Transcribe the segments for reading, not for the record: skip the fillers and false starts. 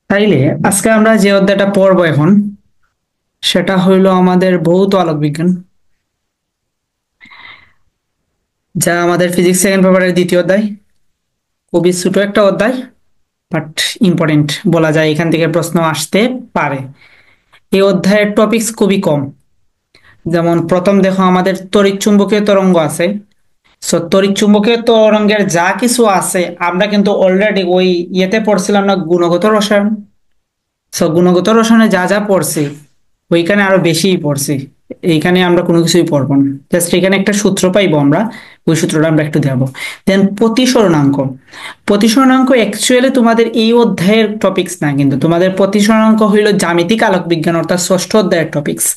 তাইলে আজকে আমরা যে অধ্যায়টা পড়বো এখন সেটা হইলো আমাদের ভৌত আলোক বিজ্ঞান, যা আমাদের ফিজিক্স সেকেন্ড পেপারের দ্বিতীয় অধ্যায়। খুবই ছোট একটা অধ্যায়, বাট ইম্পর্টেন্ট বলা যায়, এখান থেকে প্রশ্ন আসতে পারে। এই অধ্যায়ের টপিকস খুবই কম। যেমন প্রথম দেখো, আমাদের তড়িৎ চুম্বকীয় তরঙ্গ আছে। সো তড়িৎ চুম্বকীয় তরঙ্গের যা কিছু আছে আমরা কিন্তু অলরেডি ওই ইয়েতে পড়ছিলাম না, গুণগত রসায়ন। সো গুণগত রসায়নে যা যা পড়ছি ওইখানে আরো বেশিই পড়ছি। এইখানে আমরা কোনো কিছুই পড়বো না, জাস্ট এখানে একটা সূত্র পাইবো আমরা, ওই সূত্রটা আমরা একটু দেবো। দেন প্রতিসরণাঙ্ক। প্রতিসরণাঙ্ক অ্যাকচুয়ালি তোমাদের এই অধ্যায়ের টপিকস না, কিন্তু তোমাদের প্রতিসরণাঙ্ক হইলো জ্যামিতিক আলোক বিজ্ঞান অর্থাৎ ষষ্ঠ অধ্যায়ের টপিকস।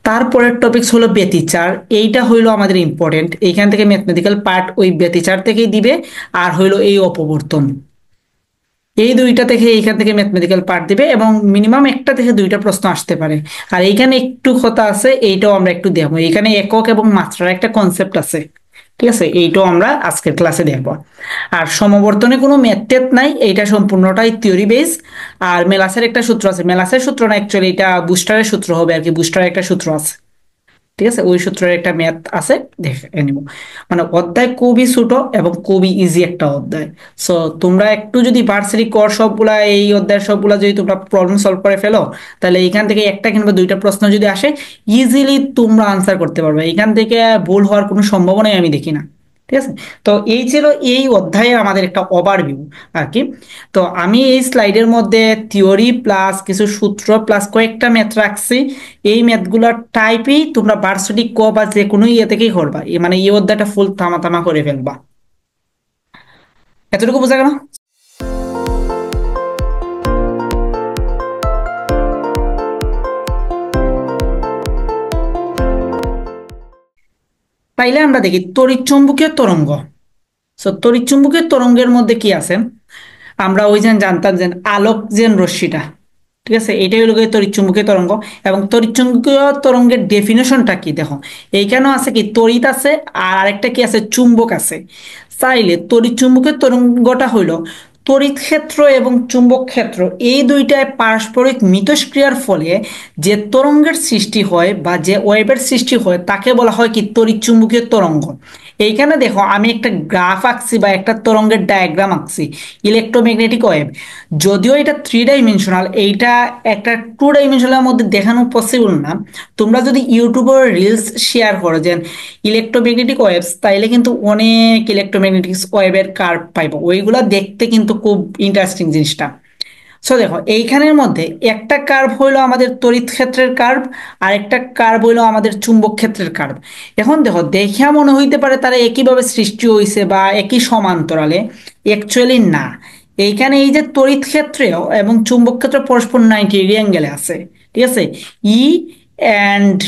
তারপরের টপিকস হলো ব্যতিচার। এইটা হইলো আমাদের ইম্পর্টেন্ট, এইখান থেকে ম্যাথমেটিক্যাল পার্ট ওই ব্যতিচার থেকেই দিবে। আর হইলো এই অপবর্তন, এই দুইটা থেকে এইখান থেকে ম্যাথমেটিক্যাল পার্ট দিবে এবং মিনিমাম একটা থেকে দুইটা প্রশ্ন আসতে পারে। আর এইখানে একটু কথা আছে, এইটাও আমরা একটু দেখবো। এখানে একক এবং মাত্রার একটা কনসেপ্ট আছে, ঠিক আছে, এইটাও আমরা আজকের ক্লাসে দেখবো। আর সমবর্তনে কোনো ম্যাথ ট্যাথ নাই, এইটা সম্পূর্ণটাই থিওরি বেস। আর মেলাসের একটা সূত্র আছে, মেলাসের সূত্র না অ্যাকচুয়ালি, এটা বুস্টারের সূত্র হবে আর কি, বুস্টারের একটা সূত্র আছে, ঠিক আছে, ওই সূত্রের একটা ম্যাথ আছে, দেখে নিব। মানে অধ্যায় খুবই ছোট এবং খুবই ইজি একটা অধ্যায়। সো তোমরা একটু যদি ভার্সিটি কর সবগুলা এই অধ্যায়ের সবগুলা যদি তোমরা প্রবলেম সলভ করে ফেলো, তাহলে এখান থেকে একটা কিংবা দুইটা প্রশ্ন যদি আসে, ইজিলি তোমরা আনসার করতে পারবে। এখান থেকে ভুল হওয়ার কোনো সম্ভাবনাই আমি দেখি না, ঠিক আছে। তো এই ছিল এই অধ্যায়ে আমাদের একটা ওভারভিউ আর কি। তো আমি এই স্লাইডের মধ্যে থিওরি প্লাস কিছু সূত্র প্লাস কয়েকটা ম্যাথ রাখছি। এই ম্যাথগুলোর টাইপই তোমরা ভার্সিটি ক বা যে কোনো ইয়ে থেকেই করবা, মানে এই অধ্যায়টা ফুল থামা থামা করে ফেলবা। এতটুকু বোঝা গেল? তাইলে আমরা দেখি তড়িৎ চুম্বকীয় তরঙ্গ। সো তড়িৎ চুম্বকীয় তরঙ্গের মধ্যে কি আছে? আমরা ওই যে জানতাম যে আলোক যে রশ্মিটা, ঠিক আছে, এটাই হলো গিয়ে তড়িৎ চুম্বকীয় তরঙ্গ। এবং তড়িৎ চুম্বকীয় তরঙ্গের ডেফিনেশনটা কি দেখো, এইখানেও আছে কি তড়িৎ আছে, আর আরেকটা কি আছে, চুম্বক আছে। চাইলে তড়িৎ চুম্বকীয় তরঙ্গটা হইলো তড়িৎ ক্ষেত্র এবং চুম্বক ক্ষেত্র এই দুইটায় পারস্পরিক মিথস্ক্রিয়ার ফলে যে তরঙ্গের সৃষ্টি হয় বা যে ওয়েভের সৃষ্টি হয় তাকে বলা হয় কি তড়িৎ চুম্বকীয় তরঙ্গ। এইখানে দেখো আমি একটা গ্রাফ আঁকছি বা একটা তরঙ্গের ডায়াগ্রাম আঁকছি, ইলেকট্রোম্যাগনেটিক ওয়েভ। যদিও এটা 3 ডাইমেনশনাল, এইটা একটা 2 ডাইমেনশনালের মধ্যে দেখানো পসিবল না। তোমরা যদি ইউটিউবে রিলস শেয়ার করো যে ইলেকট্রোম্যাগনেটিক ওয়েভস, তাইলে কিন্তু অনেক ইলেকট্রোম্যাগনেটিক ওয়েভের কার্ভ পাইবো, ওইগুলা দেখতে কিন্তু খুব ইন্টারেস্টিং জিনিসটা। সো দেখো এইখানের মধ্যে একটা কার্ভ হইলো আমাদের তড়িৎ ক্ষেত্রের কার্ভ, আর একটা কার্ভ হইলো আমাদের চুম্বক ক্ষেত্রের কার্ভ। এখন দেখো দেখিয়া মনে হইতে পারে তারা একইভাবে সৃষ্টি হইছে বা একই সমান্তরালে, অ্যাকচুয়ালি না। এইখানে এই যে তড়িৎ ক্ষেত্রে এবং চুম্বক ক্ষেত্রে পরস্পর 90 ডিগ্রি অ্যাঙ্গেলে আছে, ঠিক আছে। ই অ্যান্ড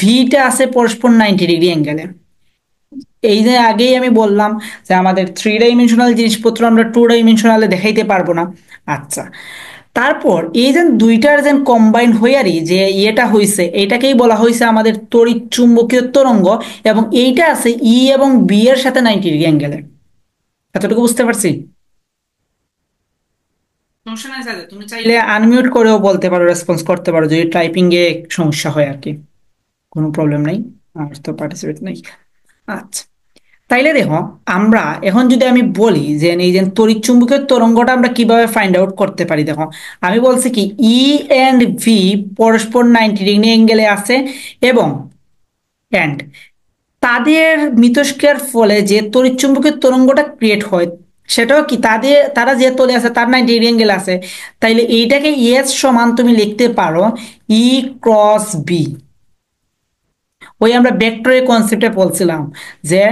ভিটা আছে পরস্পর 90 ডিগ্রি অ্যাঙ্গেলে। এই যে আগেই আমি বললাম যে আমাদের 3 ডাইমেনশনাল জিনিসপত্র আমরা 2 ডাইমেনশনালে দেখাইতে পারবো না। আচ্ছা, তারপর এই যে দুইটার যে কম্বাইন হইয়ারই যে ইয়েটা হইছে, এটাকেই বলা হয়েছে আমাদের তড়িৎ চুম্বকীয় তরঙ্গ। এবং এইটা আছে ই এবং বি এর সাথে 90 ডিগ্রি অ্যাঙ্গেলে। এতটুকু বুঝতে পারছি? সমস্যা নাই স্যার, তুমি চাইলে আনমিউট করেও বলতে পারো, রেসপন্স করতে পারো যদি টাইপিং এ সমস্যা হয় আর কি, কোনো প্রবলেম নাই। আর তো পার্টিসিপেট নাই। আচ্ছা, তাইলে দেখো আমরা এখন যদি আমি বলি যে এই যে তড়িৎ চুম্বকীয় তরঙ্গটা আমরা কিভাবে ফাইন্ড আউট করতে পারি, দেখো আমি বলছি কি ই এন্ড ভি পরস্পর 90 ডিগ্রি অ্যাঙ্গেলে আছে। এবং অ্যান্ড তাদের মিথস্ক্রিয়ার ফলে যে তড়িৎ চুম্বকীয় তরঙ্গটা ক্রিয়েট হয়, সেটাও কি তারা যে তলে আছে তার 90 ডিগ্রি অ্যাঙ্গেল আছে। তাইলে এইটাকে এস সমান তুমি লিখতে পারো ই ক্রস বি। ওই আমরা ভেক্টরের কনসেপ্টে বলছিলাম যে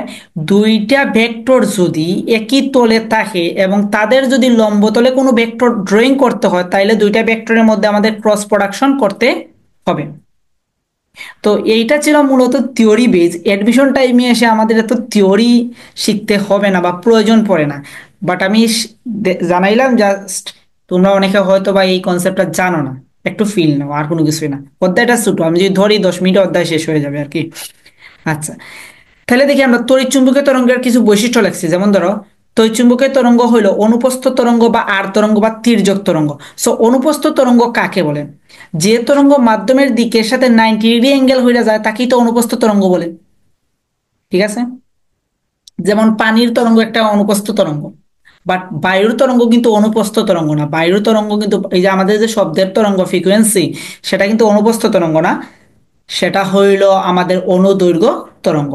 দুইটা ভেক্টর যদি একই তলে থাকে এবং তাদের যদি লম্ব তলে কোনো ভেক্টর ড্রয়িং করতে হয়, তাইলে দুইটা ভেক্টরের মধ্যে আমাদের ক্রস প্রোডাকশন করতে হবে। তো এইটা ছিল মূলত থিওরি বেজ। অ্যাডমিশন টাইমে এসে আমাদের এত থিওরি শিখতে হবে না বা প্রয়োজন পড়ে না। বাট আমি জানাইলাম জাস্ট, তোমরা অনেকে হয়তো বা এই কনসেপ্টটা জানো না, একটু ফিল নাও, আর কোনো কিছুই না। অধ্যায়টা ছোট, আমি যদি ধরি 10 মিনিটে অধ্যায় শেষ হয়ে যাবে আর কি। আচ্ছা, তাহলে দেখি আমরা তড়িৎ চুম্বকীয় তরঙ্গের কিছু বৈশিষ্ট্য লাগছে। যেমন ধরো তড়িৎচুম্বকীয় তরঙ্গ হইলো অনুপস্থ তরঙ্গ বা আর তরঙ্গ বা তির্যক তরঙ্গ। সো অনুপস্থ তরঙ্গ কাকে বলে? যে তরঙ্গ মাধ্যমের দিকের সাথে 90 ডিগ্রি অ্যাঙ্গেল হইয়া যায় তাকেই তো অনুপস্থ তরঙ্গ বলে। ঠিক আছে, যেমন পানির তরঙ্গ একটা অনুপস্থ তরঙ্গ, বাট বায়ুর তরঙ্গ কিন্তু অনুপস্থ তরঙ্গ না। বায়ুর তরঙ্গ কিন্তু এই যে আমাদের যে শব্দের তরঙ্গ ফ্রিকোয়েন্সি, সেটা কিন্তু অনুপস্থ তরঙ্গ না, সেটা হইল আমাদের অনুদৈর্ঘ্য তরঙ্গ।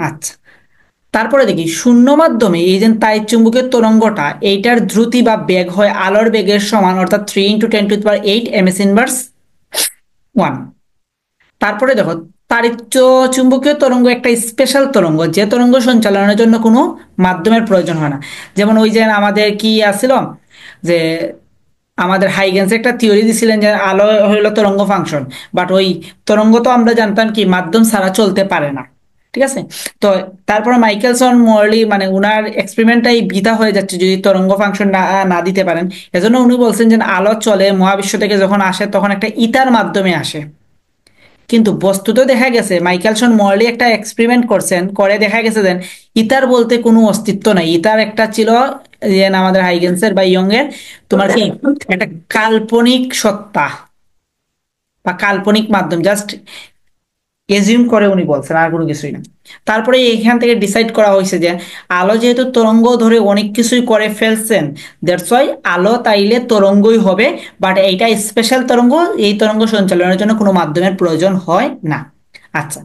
আচ্ছা, তারপরে দেখি শূন্য মাধ্যমে এই যে তাড়িৎ চুম্বকের তরঙ্গটা, এইটার দ্রুতি বা বেগ হয় আলোর বেগের সমান, অর্থাৎ 3 × 10⁸ ms/1। তারপরে দেখো, তাড়িৎ চুম্বকীয় তরঙ্গ একটা স্পেশাল তরঙ্গ, যে তরঙ্গ সঞ্চালনের জন্য কোনো মাধ্যমের প্রয়োজন হয় না। যেমন ওই যে আমাদের কি আছিল যে আমাদের হাইগেন্স একটা থিওরি দিছিলেন যে আলো হইলো তরঙ্গ ফাংশন, বাট ওই তরঙ্গ তো আমরা জানতাম কি মাধ্যম ছাড়া চলতে পারে না। ঠিক আছে, তো তারপর মাইকেলসন মর্লি মানে উনার এক্সপেরিমেন্টটাই বৃথা হয়ে যাচ্ছে যদি তরঙ্গ ফাংশন না না দিতে পারেন। এজন্য উনি বলছেন যে আলো চলে মহাবিশ্ব থেকে যখন আসে তখন একটা ইতার মাধ্যমে আসে। কিন্তু বস্তুত দেখা গেছে মাইকেলসন মর্লি একটা এক্সপেরিমেন্ট করছেন, করে দেখা গেছে যে ইতার বলতে কোনো অস্তিত্ব নাই। ইতার একটা ছিল যে আমাদের হাইগেন্সের বা ইয়ং এর তোমার কি একটা কাল্পনিক সত্তা বা কাল্পনিক মাধ্যম, জাস্ট এজিউম করে উনি বলছেন, আর কোনো কিছুই না। তারপরে এখান থেকে ডিসাইড করা হয়েছে যে আলো যেহেতু তরঙ্গ ধরে অনেক কিছুই করে ফেলছেন, দ্যাটস ওয়াই আলো তাইলে তরঙ্গই হবে, বাট এইটা স্পেশাল তরঙ্গ, এই তরঙ্গ সঞ্চালনের জন্য কোনো মাধ্যমের প্রয়োজন হয় না। আচ্ছা,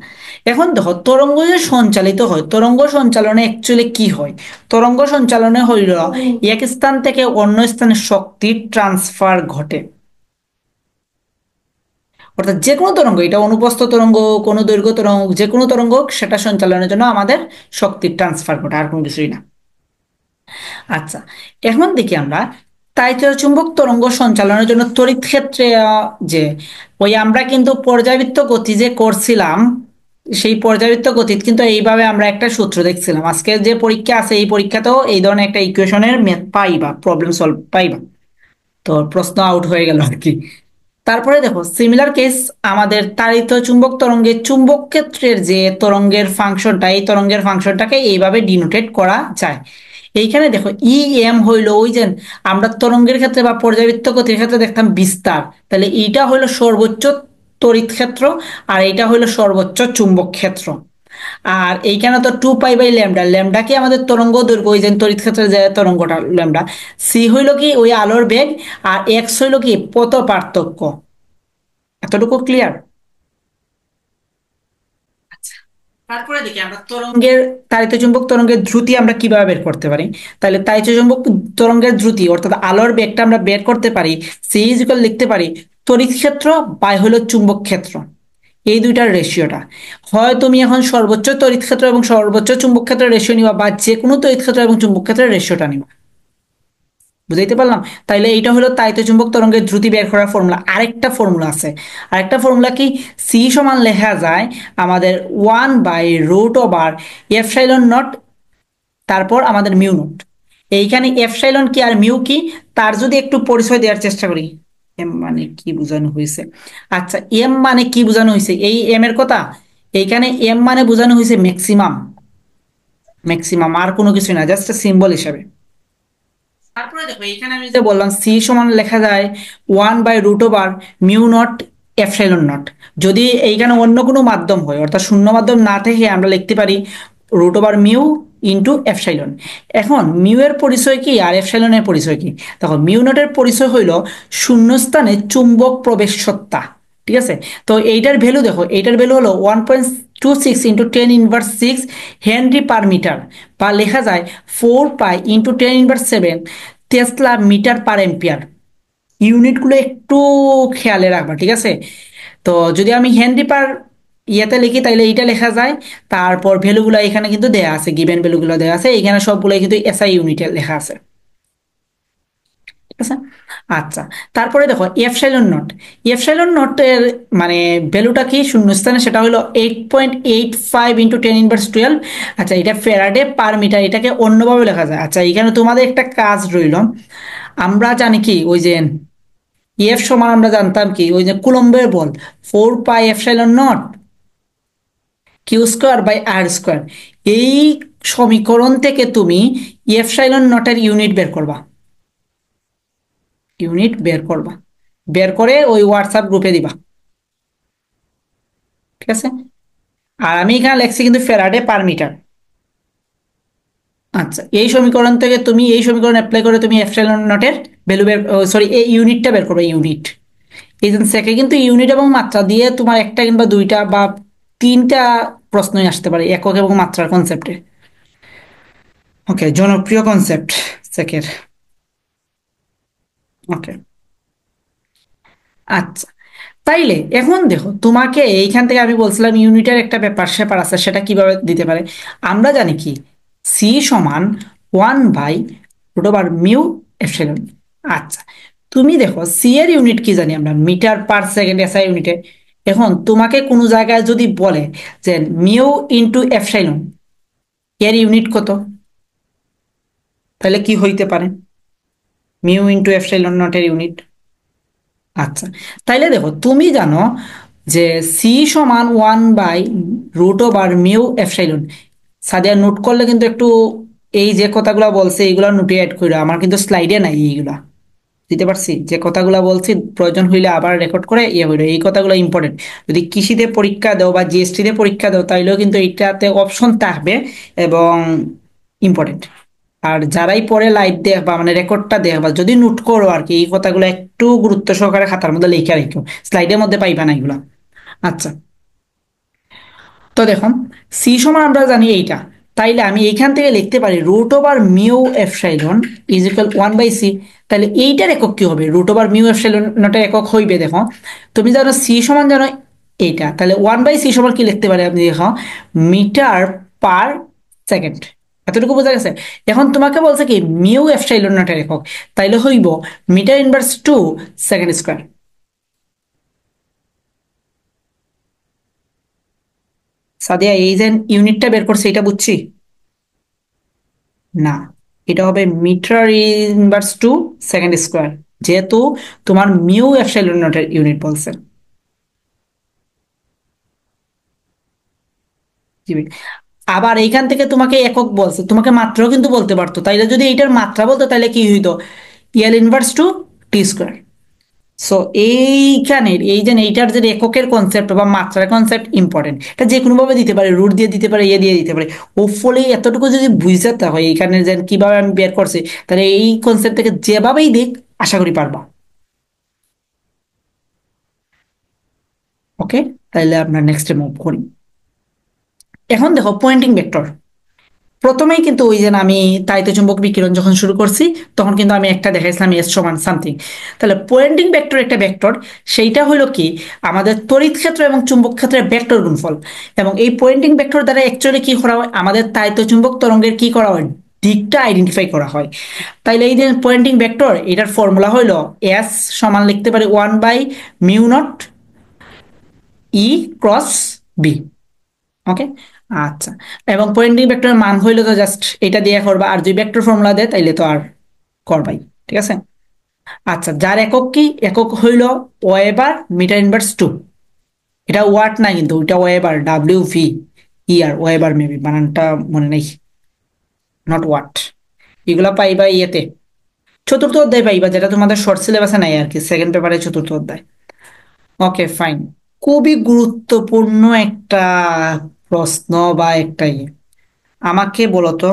এখন দেখো তরঙ্গ যে সঞ্চালিত হয়, তরঙ্গ সঞ্চালনে অ্যাকচুয়ালি কি হয়? তরঙ্গ সঞ্চালনে হইল এক স্থান থেকে অন্য স্থানে শক্তি ট্রান্সফার ঘটে। অর্থাৎ যে কোনো তরঙ্গ, এটা অনুপস্থ তরঙ্গ, কোনো দৈর্ঘ্য তরঙ্গ, যে কোনো তরঙ্গ হোক, সেটা সঞ্চালনের জন্য আমাদের শক্তির ট্রান্সফার ঘটে, আর কোনো কিছুই না। আচ্ছা, এখন দেখি আমরা চুম্বক তরঙ্গ সঞ্চালনের জন্য তড়িৎ ক্ষেত্রে যে ওই আমরা কিন্তু পর্যাবৃত্ত গতি যে করছিলাম, সেই পর্যাবৃত্ত গতি কিন্তু এইভাবে আমরা একটা সূত্র দেখছিলাম। আজকে যে পরীক্ষা আছে এই পরীক্ষাতেও এই ধরনের একটা ইকুয়েশনের ম্যাথ পাইবা, প্রবলেম সলভ পাইবা। তো প্রশ্ন আউট হয়ে গেল আর কি। তারপরে দেখো সিমিলার কেস, আমাদের তাড়িত চুম্বক তরঙ্গের চুম্বক ক্ষেত্রের যে তরঙ্গের ফাংশনটা, এই তরঙ্গের ফাংশনটাকে এইভাবে ডিনোটেট করা যায়। এইখানে দেখো ই এম হইলো ওই যে আমরা তরঙ্গের ক্ষেত্রে বা পর্যাবৃত্ত গতির ক্ষেত্রে দেখতাম বিস্তার, তাহলে এইটা হইলো সর্বোচ্চ তড়িৎ ক্ষেত্র, আর এইটা হইলো সর্বোচ্চ চুম্বক ক্ষেত্র। আর এইখানে তো 2π/ল্যামডা, ল্যামডা কি আমাদের তরঙ্গ দৈর্ঘ্য, ওই যে তড়িৎ ক্ষেত্রের যে তরঙ্গটা ল্যামডা। সি হইলো কি ওই আলোর বেগ, আর এক্স হইলো কি পথ পার্থক্য। এতটুকু ক্লিয়ার? আচ্ছা, তারপরে দেখি আমরা তরঙ্গের তাড়িত চুম্বক তরঙ্গের দ্রুতি আমরা কিভাবে বের করতে পারি। তাহলে তাড়িত চুম্বক তরঙ্গের দ্রুতি অর্থাৎ আলোর বেগটা আমরা বের করতে পারি, সি ইজ ইকুয়াল লিখতে পারি তড়িৎ ক্ষেত্র বাই হলো চুম্বক ক্ষেত্র, এই দুইটার রেশিওটা। হয় তুমি এখন সর্বোচ্চ তড়িৎ ক্ষেত্র এবং সর্বোচ্চ চুম্বক ক্ষেত্রের রেশিও নিবা, বা যে কোনো তড়িৎ ক্ষেত্র এবং চুম্বক ক্ষেত্রের রেশিওটা নিবা। বুঝাইতে পারলাম? তাইলে এইটা হলো তাড়িত চুম্বক তরঙ্গের দ্রুতি বের করার ফর্মুলা। আরেকটা ফর্মুলা আছে, আরেকটা ফর্মুলা কি, সি সমান লেখা যায় আমাদের 1/√এফসাইলন নট, তারপর আমাদের মিউ নট। এইখানে এফসাইলন কি আর মিউ কি তার যদি একটু পরিচয় দেওয়ার চেষ্টা করি। এম মানে কি বোঝানো হয়েছে? আচ্ছা, এম মানে কি বোঝানো হয়েছে, এই এম এর কথা এইখানে এম মানে বোঝানো হয়েছে ম্যাক্সিমাম, ম্যাক্সিমাম আর কোনো কিছু না, জাস্ট সিম্বল হিসাবে। তারপরে দেখো এখানে আমি যে বললাম সি সমান লেখা যায় 1/√মিউ নট এফসাইলন নট। যদি এইখানে অন্য কোনো মাধ্যম হয়, অর্থাৎ শূন্য মাধ্যম না থেকে আমরা লিখতে পারি √মিউ ইন্টু এফসাইলন। এখন মিউ এর পরিচয় কি আর এফসাইলনের পরিচয় কি? দেখো মিউ নটের পরিচয় হইল শূন্যস্থানে চুম্বক প্রবেশ সত্তা। ঠিক আছে, তো এইটার ভ্যালু দেখো, এইটার ভ্যালু হলো 1.26 × 10⁻⁶ হেনরি পার মিটার, বা লেখা যায় 4π × 10⁻⁷ টেসলা মিটার পার এম্পিয়ার। ইউনিটগুলো একটু খেয়ালে রাখবা, ঠিক আছে? তো যদি আমি হেনরি পার ইয়েতে লিখি তাইলে এইটা লেখা যায়, তারপর ভ্যালুগুলো এখানে কিন্তু দেয়া আছে, গিভেন ভ্যালুগুলো দেওয়া আছে এখানে সবগুলো কিন্তু এসআই ইউনিটে লেখা আছে। ঠিক আছে, আচ্ছা। তারপরে দেখো এফসাইলন নট, এফসাইলন নটের মানে ভ্যালুটা কি শূন্যস্থানে, সেটা হলো 8.85 × 10⁻12। আচ্ছা, এটা ফ্যারাডে পার মিটার, এটাকে অন্যভাবে লেখা যায়। আচ্ছা, এখানে তোমাদের একটা কাজ রইল, আমরা জানি কি ওই যে এফ সমান আমরা জানতাম কি ওই যে কুলম্বের বল 4π∈0 Q square by R square. এই সমীকরণ থেকে তুমি এপসাইলন নটের ইউনিট বের করবা, ইউনিট বের করবা, বের করে ওই হোয়াটসঅ্যাপ গ্রুপে দিবা। ঠিক আছে, আর আমি এখানে লিখছি কিন্তু ফ্যারাডে পার মিটার। আচ্ছা, এই সমীকরণ থেকে তুমি এই সমীকরণ অ্যাপ্লাই করে তুমি এপসাইলন নটের ভ্যালু বের, সরি এই ইউনিটটা বের করবে, ইউনিট। এই যে সেকে কিন্তু ইউনিট এবং মাত্রা দিয়ে তোমার একটা কিংবা দুইটা বা তিনটা প্রশ্নই আসতে পারে একক এবং মাত্রার কনসেপ্টে। ওকে, জনপ্রিয় কনসেপ্ট সেকের। ওকে, আচ্ছা, তাইলে এখন দেখো তোমাকে এইখান থেকে আমি বলছিলাম ইউনিটের একটা ব্যাপার স্যাপার আছে, সেটা কিভাবে দিতে পারে। আমরা জানি কি সি সমান 1/√মিউ এপসাইলন। আচ্ছা, তুমি দেখো সি এর ইউনিট কি জানি আমরা, মিটার পার সেকেন্ড এসআই ইউনিটে। এখন তোমাকে কোনো জায়গায় যদি বলে যে মিউ ইন্টু এপসাইলন এর ইউনিট কত, তাহলে কি হইতে পারে মিউ ইন্টু এপসাইলন নট এর ইউনিট। আচ্ছা, তাইলে দেখো তুমি জানো যে সি সমান 1/√মিউ এপসাইলন। সাদিয়া নোট করলে কিন্তু একটু এই যে কথাগুলো বলছে এইগুলো নোটে অ্যাড করে, আমার কিন্তু স্লাইডে নাই এইগুলা দিতে পারছি, যে কথাগুলো বলছি প্রয়োজন হইলে আবার রেকর্ড করে ইয়ে হইলো, এই কথাগুলো ইম্পর্টেন্ট। যদি কৃষিতে পরীক্ষা দাও বা জিএসটি তে পরীক্ষা দাও তাইলেও কিন্তু এইটাতে অপশন থাকবে এবং ইম্পর্টেন্ট। আর যারাই পরে লাইভ দেখবা মানে রেকর্ডটা দেখবা, যদি নোট করো আর কি, এই কথাগুলো একটু গুরুত্ব সহকারে খাতার মধ্যে লিখে রেখো, স্লাইডের মধ্যে পাইবা না এগুলা। আচ্ছা, তো দেখো সি সমান আমরা জানি এইটা, তাইলে আমি এইখান থেকে লিখতে পারি √mu epsilon is equal 1/c। তাহলে এইটার একক কি হবে, √মিউ এপসাইলন নটের একক হইবে, দেখো তুমি জানো সি সমান জানো এইটা, তাহলে 1/c সমান কি লিখতে পারি আপনি, দেখো মিটার পার সেকেন্ড। এতটুকু বোঝা গেছে। এখন তোমাকে বলছে কি মিউ এপসাইলন নটের একক, তাইলে হইব metre inverse 2 second square. Sadia এই যে ইউনিটটা বের করছে এটা বুঝছি না, এটা হবে মিটার ইনভার্স 2 সেকেন্ড স্কোয়ার, যেহেতু তোমার মিউ এপসাইলন নটের ইউনিট বলছে। জি ভাই। আবার এইখান থেকে তোমাকে একক বলছে, তোমাকে মাত্রাও কিন্তু বলতে পারতো, তাইলে যদি এইটার মাত্রা বলতো তাহলে কি হইতো, L−2 T²। সো এইখানের এই যে এইটার যে এককের কনসেপ্ট বা মাত্রার কনসেপ্ট ইম্পর্টেন্ট, এটা যে কোনো ভাবে দিতে পারে, রুট দিয়ে দিতে পারে, ইয়ে দিয়ে দিতে পারে। হোপফুলি এতটুকু যদি বুঝতে হয় এইখানে যে কিভাবে আমি বের করছি, তাহলে এই কনসেপ্ট থেকে যেভাবেই দিক আশা করি পারবা। ওকে, তাহলে আমরা নেক্সটে মুভ করি। এখন দেখো পয়েন্টিং ভেক্টর। প্রথমেই কিন্তু ওই যে আমি তাড়িৎ চুম্বক বিকিরণ যখন শুরু করছি তখন কিন্তু আমি একটা দেখাইছিলাম এস সমান সামথিং। তাহলে পয়েন্টিং ভেক্টর একটা ভেক্টর, সেইটা হলো কি আমাদের তড়িৎ ক্ষেত্র এবং চুম্বক ক্ষেত্রের ভেক্টর গুণফল। এবং এই পয়েন্টিং ভেক্টর দ্বারা অ্যাকচুয়ালি কি করা হয়, আমাদের তাড়িৎ চুম্বক তরঙ্গের কি করা হয়, দিকটা আইডেন্টিফাই করা হয়। তাইলে এই যে পয়েন্টিং ভেক্টর এটার ফর্মুলা হলো এস সমান লিখতে পারি 1/μ0 E×B। ওকে, আচ্ছা। এবং পয়েন্টিং ভেক্টরের মান হইলো তো জাস্ট এটা দিয়ে করবা, আর যদি ভেক্টর ফর্মুলা দেয় তাইলে তো আর করবাই। ঠিক আছে, আচ্ছা, যার একক কি একক হইলো ওয়েবার মিটার ইনভার্স 2। এটা ওয়াট না কিন্তু, ওইটা ওয়েবার, WV, ওয়েবার মেবি বানানটা মনে নেই, নট ওয়াট। এগুলা পাইবা ইয়েতে চতুর্থ অধ্যায় পাইবা, যেটা তোমাদের শর্ট সিলেবাসে নাই আর কি, সেকেন্ড পেপারে চতুর্থ অধ্যায়। ওকে ফাইন, খুবই গুরুত্বপূর্ণ একটা প্রশ্ন বা একটা ইয়ে। আমাকে বলো তো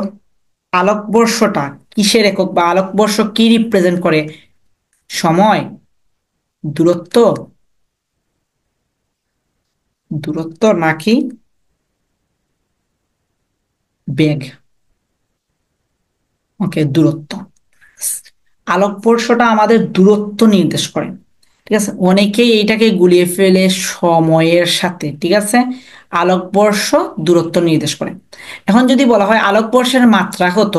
আলোকবর্ষটা কিসের একক, বা আলোকবর্ষ কি রিপ্রেজেন্ট করে, সময়, দূরত্ব, দূরত্ব নাকি বেগ। ওকে, দূরত্ব। আলোকবর্ষটা আমাদের দূরত্ব নির্দেশ করে। ঠিক আছে, অনেকেই এইটাকে গুলিয়ে ফেলে সময়ের সাথে। ঠিক আছে, আলোকবর্ষ দূরত্ব নির্দেশ করে। এখন যদি বলা হয় আলোকবর্ষের মাত্রা কত,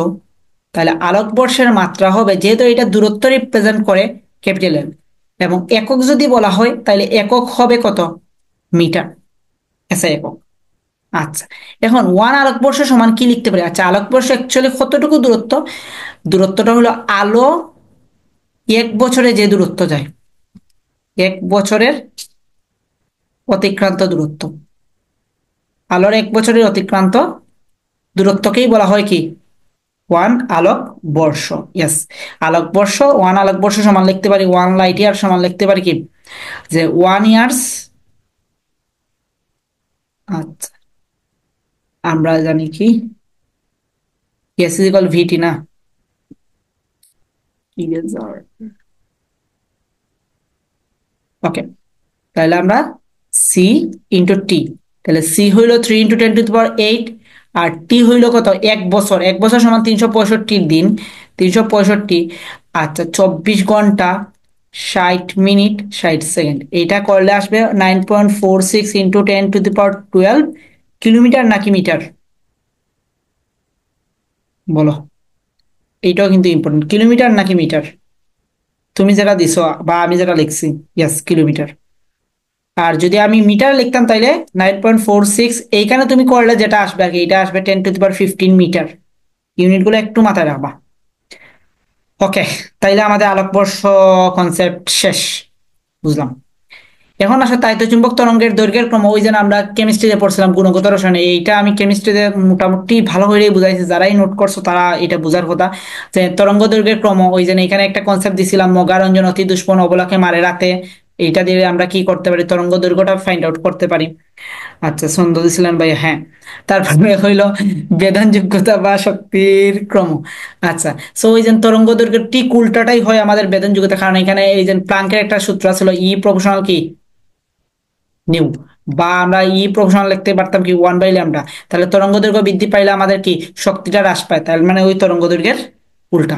তাহলে আলোকবর্ষের মাত্রা হবে, যেহেতু এটা দূরত্ব রিপ্রেজেন্ট করে, ক্যাপিটাল এল। এবং একক যদি বলা হয় তাহলে একক হবে কত, মিটার, এসআই একক। আচ্ছা, এখন 1 আলোকবর্ষ সমান কি লিখতে পারি, আচ্ছা আলোকবর্ষ অ্যাকচুয়ালি কতটুকু দূরত্ব, দূরত্বটা হলো আলো 1 বছরে যে দূরত্ব যায়, 1 বছরের অতিক্রান্ত দূরত্ব, আলোর 1 বছরের অতিক্রান্ত দূরত্বকেই বলা হয় কি ওয়ান আলোক বর্ষ। ইয়েস, আলোক বর্ষ, ওয়ান আলোক বর্ষ সমান লিখতে পারি ওয়ান লাইট ইয়ার, সমান লিখতে পারি কি যে 1 ইয়ার্স। আচ্ছা, আমরা জানি কি এস ইজ ইকুয়াল ভিটি না, ওকে। তাহলে আমরা সি ইন্টু টি, তাহলে সি হইল 3 × 10⁸ আর টি হইল কত, 1 বছর। 1 বছর সমান 365 দিন, 365। আচ্ছা, 24 ঘন্টা 60 মিনিট 60 সেকেন্ড, এটা করলে আসবে 9.46 × 10⁻12 কিলোমিটার নাকি মিটার, বলো। এইটাও কিন্তু ইম্পর্টেন্ট, কিলোমিটার নাকি মিটার, তুমি যেটা দিছো বা আমি যেটা লিখছি। Yes, kilometre. আর যদি আমি মিটার লিখতাম তাইলে 9.46, এইখানে তুমি করলে যেটা আসবে আর কি, এটা আসবে 10⁻15 মিটার। ইউনিটগুলো একটু মাথায় রাখবা। ওকে, তাইলে আমাদের আলোকবর্ষ কনসেপ্ট শেষ, বুঝলাম। এখন আসলে তাড়িৎ-চুম্বক তরঙ্গের দৈর্ঘ্যের ক্রম, ওই যে আমরা কেমিস্ট্রিতে পড়ছিলাম গুণগত রসায়নে, এইটা আমি কেমিস্ট্রিতে মোটামুটি ভালো করে বুঝাইছি, যারাই নোট করছো তারা এটা বুঝার কথা যে তরঙ্গ দৈর্ঘ্যের ক্রম। ওই যে এখানে একটা কনসেপ্ট দিছিলাম, মগারঞ্জন অতি দুষ্পন অবলাকে মারে রাতে, এইটা দিয়ে আমরা কি করতে পারি, তরঙ্গ দৈর্ঘ্যটা ফাইন্ড আউট করতে পারি। আচ্ছা, ছন্দ দিছিলেন ভাই, হ্যাঁ। তারপরে হইল বেদন যোগ্যতা বা শক্তির ক্রম। আচ্ছা, সো ওই যে তরঙ্গ দৈর্ঘ্যের ঠিক উল্টাটাই হয় আমাদের বেদন যোগ্যতা, কারণ এখানে এই যে প্লাঙ্কের একটা সূত্র ছিল ই প্রপোর্শনাল কি নিউ, বা আমরা ই প্রপোর্শনাল লিখতে পারতাম কি 1/λ। তাহলে তরঙ্গ দৈর্ঘ্য বৃদ্ধি পাইলে আমাদের কি শক্তিটা হ্রাস পায়, তাহলে মানে ওই তরঙ্গ দৈর্ঘ্যের উল্টা।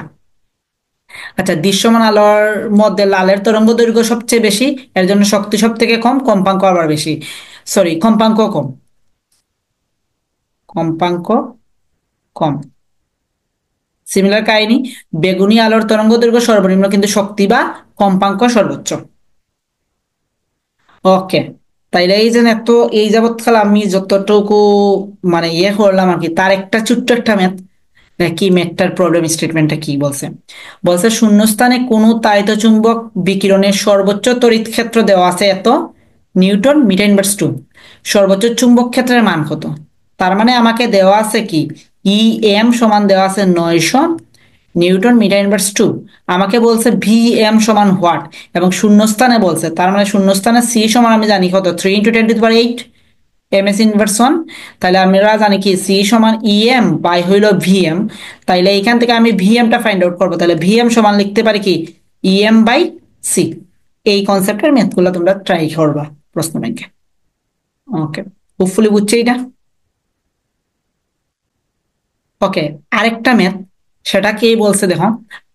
আচ্ছা, দৃশ্যমান আলোর মধ্যে লালের তরঙ্গ দৈর্ঘ্য সবচেয়ে বেশি, এর জন্য শক্তি সব থেকে কম, কম্পাঙ্ক আবার বেশি, সরি কম্পাঙ্ক কম, কম্পাঙ্ক কম। সিমিলার কাহিনী, বেগুনি আলোর তরঙ্গ দৈর্ঘ্য সর্বনিম্ন কিন্তু শক্তি বা কম্পাঙ্ক সর্বোচ্চ। ওকে, তাইলে এই যে এত এই যাবৎকাল আমি যতটুকু মানে ইয়ে করলাম আর কি, তার একটা ছোট্ট একটা ম্যাথ, কি ম্যাথটার প্রবলেম স্টেটমেন্টটা কি বলছে। বলছে শূন্যস্থানে কোনো তাড়িত চুম্বক বিকিরণের সর্বোচ্চ তড়িৎ ক্ষেত্র দেওয়া আছে এত নিউটন মিটার ইনভার্স 2, সর্বোচ্চ চুম্বক ক্ষেত্রের মান কত। তার মানে আমাকে দেওয়া আছে কি ই এম সমান দেওয়া আছে 900 নিউটন মিটার ইনভার্স 2, আমাকে বলছে ভি এম সমান হোয়াট, এবং শূন্যস্থানে বলছে, তার মানে শূন্যস্থানে সি সমান আমি জানি কত 3 × 10⁸ এম এস ইনভার্স 1। তাহলে আমরা জানি কি সি সমান ই এম বাই হইল ভি এম, তাইলে এইখান থেকে আমি ভি এমটা ফাইন্ড আউট করবো, তাহলে ভি এম সমান লিখতে পারি কি ই এম বাই সি। এই কনসেপ্টের ম্যাথগুলো তোমরা ট্রাই করবা প্রশ্ন ব্যাংকে। ওকে, হোপফুলি বুঝছে এটা। ওকে, আরেকটা ম্যাথ, সেটা কি বলছে দেখো,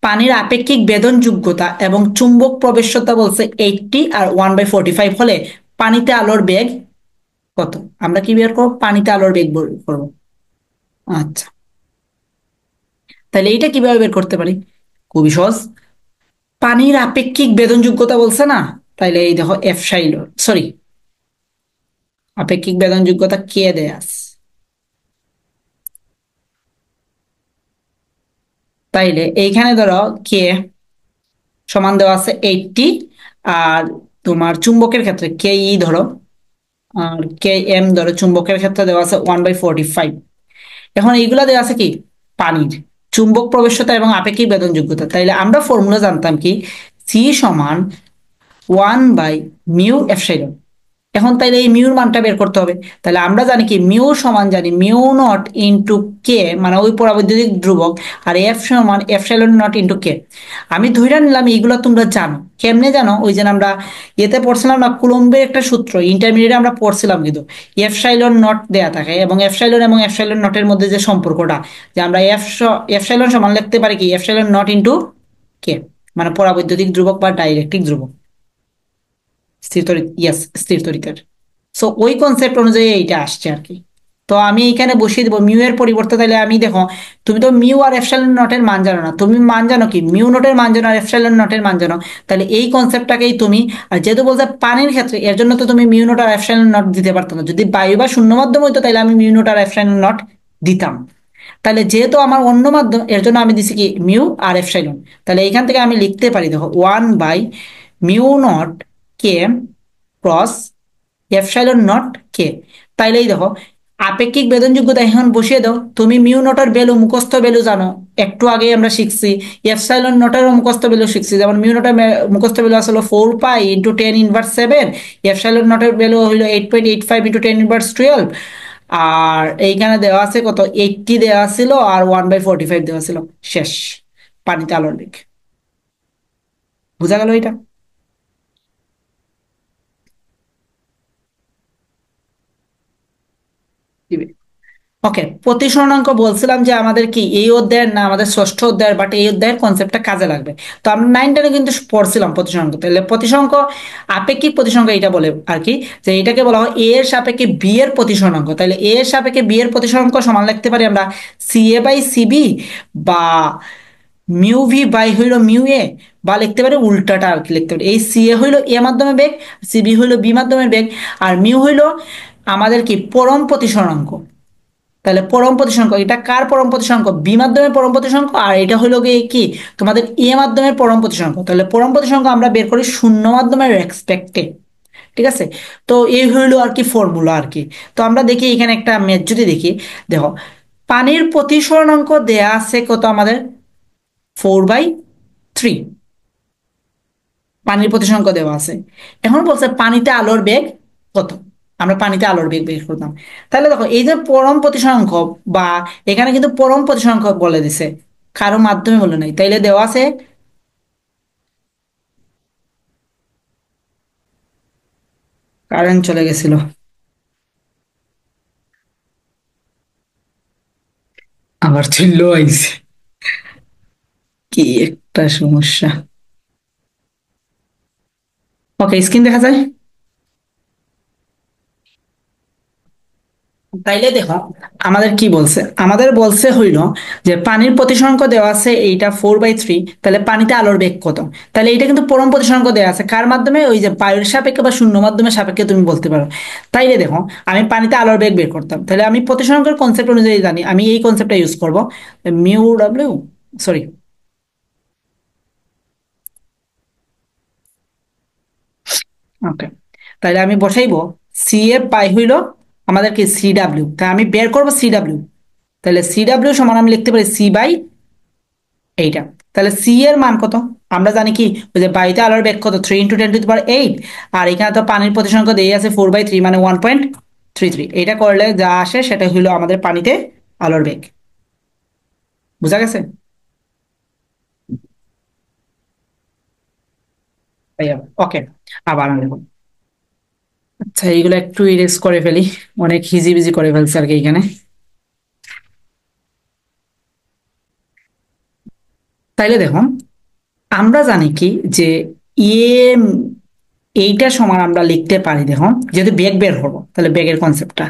পানির আপেক্ষিক বেদন যোগ্যতা এবং চুম্বক প্রবেশ্যতা বলছে 80 আর 1/45 হলে পানিতে আলোর বেগ কত। আমরা কি বের করবো, পানিতে আলোর বেগ বের করবো। আচ্ছা, তাহলে এইটা কিভাবে বের করতে পারি, খুবই সহজ। পানির আপেক্ষিক বেদন যোগ্যতা বলছে না, তাইলে এই দেখো এফসাইল, সরি, আপেক্ষিক বেদন যোগ্যতা কে দেয়া আছে, তাইলে এইখানে ধরো কে সমান দেওয়া আছে 80, আর তোমার চুম্বকের ক্ষেত্রে কে ই ধরো, আর কে এম ধরো, চুম্বকের ক্ষেত্রে দেওয়া আছে 1/45। এখন এইগুলা দেওয়া আছে কি পানির চুম্বক প্রবেশ্যতা এবং আপেক্ষিক বেদন যোগ্যতা, তাইলে আমরা ফর্মুলা জানতাম কি সি সমান 1/μ এফসাইলন। এখন তাইলে এই মিউর মানটা বের করতে হবে, তাহলে আমরা জানি কি মিউ সমান জানি মিউ নট ইন্টু কে, মানে ওই পরাবৈদ্যুতিক ধ্রুবক, আর এফ সমান এফসাইলন নট ইন্টু কে। আমি ধরে নিলাম এইগুলো তোমরা জানো, কেমনে জানো, ওই যে আমরা এতে পড়ছিলাম না, কুলম্বের একটা সূত্র ইন্টারমিডিয়েটে আমরা পড়ছিলাম, কিন্তু এফসাইলন নট দেয়া থাকে এবং এফসাইলন নটের মধ্যে যে সম্পর্কটা, যে আমরা এফসাইলন সমান লিখতে পারি কি এফসাইলন নট ইন্টু কে, মানে পরাবৈদ্যুতিক ধ্রুবক বা ডাইলেকট্রিক ধ্রুবক, স্থির তড়িৎ, ইয়াস স্থির তড়িতের। সো ওই কনসেপ্ট অনুযায়ী এইটা আসছে আর কি। তো আমি এইখানে বসিয়ে দেবো মিউ এর পরিবর্তে, তাহলে আমি দেখো, তুমি তো মিউ আর এপসাইলন নটের মান জানো না, তুমি মান জানো কি মিউ নটের মান জানো আর এপসাইলন নটের মান জানো, তাহলে এই কনসেপ্টটাকেই তুমি, আর যেহেতু বলছে পানির ক্ষেত্রে, এর জন্য তো তুমি মিউ নট আর এপসাইলন নট দিতে পারতো না, যদি বায়ু বা শূন্য মাধ্যম হইতো তাহলে আমি মিউ নট আর এপসাইলন নট দিতাম। তাহলে যেহেতু আমার অন্য মাধ্যম, এর জন্য আমি দিছি কি মিউ আর এপসাইলন। তাহলে এইখান থেকে আমি লিখতে পারি দেখো 1/μ0 কে ক্রস এপসাইলন নট কে। তাইলেই দেখো আপেক্ষিক বেদনযোগ্যতা এখন বসিয়ে দাও, তুমি মিউ নটের ভ্যালু মুখস্থ ভ্যালু জানো, একটু আগে আমরা শিখছি। এপসাইলন নটেরও মুখস্থ ভ্যালু শিখছি, যেমন মিউ নটের মুখস্থ ভ্যালু আসলে 4 পাই × 10⁻⁷, এপসাইলন নটের ভ্যালু হইলো 8.85 × 10⁻12। আর এইখানে দেওয়া আছে কত, 80 দেওয়া ছিল আর 1/45 দেওয়া ছিল। শেষ। পানিতে আলোর বেগ। বোঝা গেল এটা? ওকে, প্রতিসরণাঙ্ক বলছিলাম যে আমাদের কি এই অধ্যায়ের না আমাদের ষষ্ঠ অধ্যায়ের, বাট এই অধ্যায়ের কনসেপ্টটা কাজে লাগবে। তো আমরা 9 টেনে কিন্তু পড়ছিলাম প্রতিসরণাঙ্ক। তাহলে প্রতিসরণাঙ্ক, আপেক্ষিক প্রতিসরণাঙ্ক এটা বলে আর কি, যে এটাকে বলা হয় এ এর সাপেক্ষে বি এর প্রতিসরণাঙ্ক। তাহলে এ এর সাপেক্ষে বি এর প্রতিসরণাঙ্ক সমান লিখতে পারি আমরা CA/CB, বা মিউ ভি বাই হইল মিউ এ, বা লিখতে পারি উল্টাটা আর কি লিখতে পারি, এই CA হইল এ মাধ্যমে বেগ, CB হইল বি মাধ্যমের বেগ, আর মিউ হইল আমাদের কি পরম প্রতিসরণাঙ্ক। তাহলে পরম প্রতিসংখ্য, এটা কার পরম প্রতিসংখ্য? বি মাধ্যমের পরম প্রতিসংখ্য, আর এটা হলো গিয়ে কি তোমাদের এ মাধ্যমের পরম প্রতিসংখ্য। তাহলে পরম প্রতিসংখ্য আমরা বের করি শূন্য মাধ্যমের রেসপেক্টে। ঠিক আছে? তো এই হইলো আর কি ফর্মুলা আর কি। তো আমরা দেখি এখানে একটা ম্যাথ যদি দেখি, দেখো পানির প্রতিসরণাঙ্ক দেয়া আছে কত আমাদের, 4/3। পানির প্রতিসংখ্য দেওয়া আছে। এখন বলছে পানিতে আলোর বেগ কত, আমরা পানিতে আলোর বেগ বের করতাম। তাহলে দেখো এই যে পরম প্রতিসংখ্য, বা এখানে কিন্তু পরম প্রতিসংখ্য বলে দিছে, কারো মাধ্যমে বলে নাই, তাইলে দেওয়া আছে। কারেন্ট চলে গেছিল, আবার চললো আইছে। কি একটা সমস্যা। ওকে, স্ক্রিন দেখা যায়? তাইলে দেখো আমাদের কি বলছে, আমাদের বলছে হইল যে পানির প্রতিসরাঙ্ক দেওয়া আছে এইটা 4/3, তাহলে পানিতে আলোর বেগ কত। তাহলে এটা কিন্তু পরম প্রতিসরাঙ্ক দেওয়া আছে কার মাধ্যমে, ওই যে বায়ুর সাপেক্ষে বা শূন্য মাধ্যমের সাপেক্ষে তুমি বলতে পারো। তাইলে দেখো আমি পানিতে আলোর বেগ বের করতাম, তাহলে আমি প্রতিসরাঙ্কের কনসেপ্ট অনুযায়ী জানি, আমি এই কনসেপ্টটা ইউজ করবো, মিউ ডাব্লিউ, সরি, ওকে। তাহলে আমি বসাইবো CA পাই হইল আমাদের কি CW, তাই আমি বের করবো CW। তাহলে CW সমান আমি লিখতে পারি এইটা। তাহলে এর মান কত, আমরা জানি কি, ওই যে বায়ুতে আলোর বেগ কত, 3 × 10⁸, আর এখানে তো পানির প্রতিসংখ্য দিয়ে আছে 4/3, মানে 1.33। এটা করলে যা আসে সেটা হইলো আমাদের পানিতে আলোর বেগ। বুঝা গেছে? ওকে, আবার আমি দেখুন। আচ্ছা, এইগুলো একটু ইরেজ করে ফেলি, অনেক হিজিবিজি করে ফেলছে আর কি এখানে। তাইলে দেখুন, আমরা জানি কি যে ইয়ে এইটা সমান আমরা লিখতে পারি, দেখুন যেহেতু বেগ বের হবো তাহলে বেগের কনসেপ্টটা,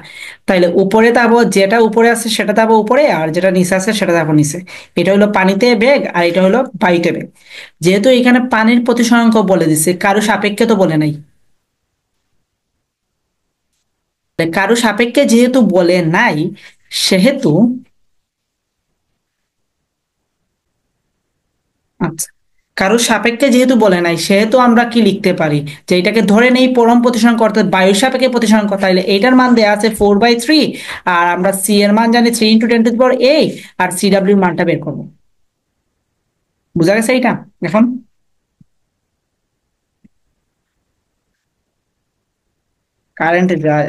তাইলে উপরে যাবো, যেটা উপরে আছে সেটা যাবো উপরে, আর যেটা নিচে আছে সেটা যাবো নিচে। এটা হলো পানিতে বেগ আর এটা হলো বায়ুতে বেগ। যেহেতু এখানে পানির প্রতিসরাঙ্ক বলে দিছে, কারো সাপেক্ষে তো বলে নাই, তাই কারো সাপেক্ষে যেহেতু বলে নাই, সেহেতু, আচ্ছা, কারো সাপেক্ষে যেহেতু বলে নাই সেহেতু আমরা কি লিখতে পারি, যে এটাকে ধরে নেই পরম প্রতিসরাঙ্ক অর্থাৎ বায়ুর সাপেক্ষে প্রতিসরাঙ্ক, তাইলে এইটার মান দেওয়া আছে 4/3, আর আমরা সি এর মান জানি 3 × 10⁸, আর CW মানটা বের করবো। বুঝা গেছে এইটা? এখন কারেন্ট যায়,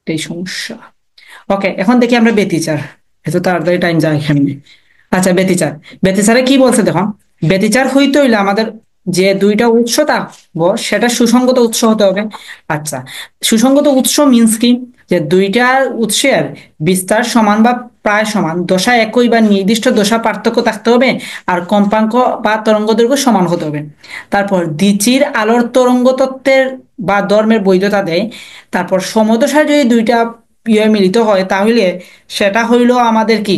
এটাই সমস্যা। ওকে, এখন দেখি আমরা ব্যতিচার, এত তাড়াতাড়ি টাইম যায় এখানে। আচ্ছা, ব্যতিচার, ব্যতিচারে কি বলছে দেখো, ব্যতিচার হইতে হইলে আমাদের যে দুইটা উৎস থাকবো সেটা সুসংগত উৎস হতে হবে। আচ্ছা, সুসংগত উৎস মিন্স কি, যে দুইটা উৎসের বিস্তার সমান বা প্রায় সমান, দশা একই বা নির্দিষ্ট দশা পার্থক্য থাকতে হবে, আর কম্পাঙ্ক বা তরঙ্গ দৈর্ঘ্য সমান হতে হবে। তারপর দ্বিচির আলোর তরঙ্গ তত্ত্বের বা ধর্মের বৈধতা দেয়। তারপর সমদশায় যদি দুইটা ইয়ে মিলিত হয় তাহলে সেটা হইলো আমাদের কি,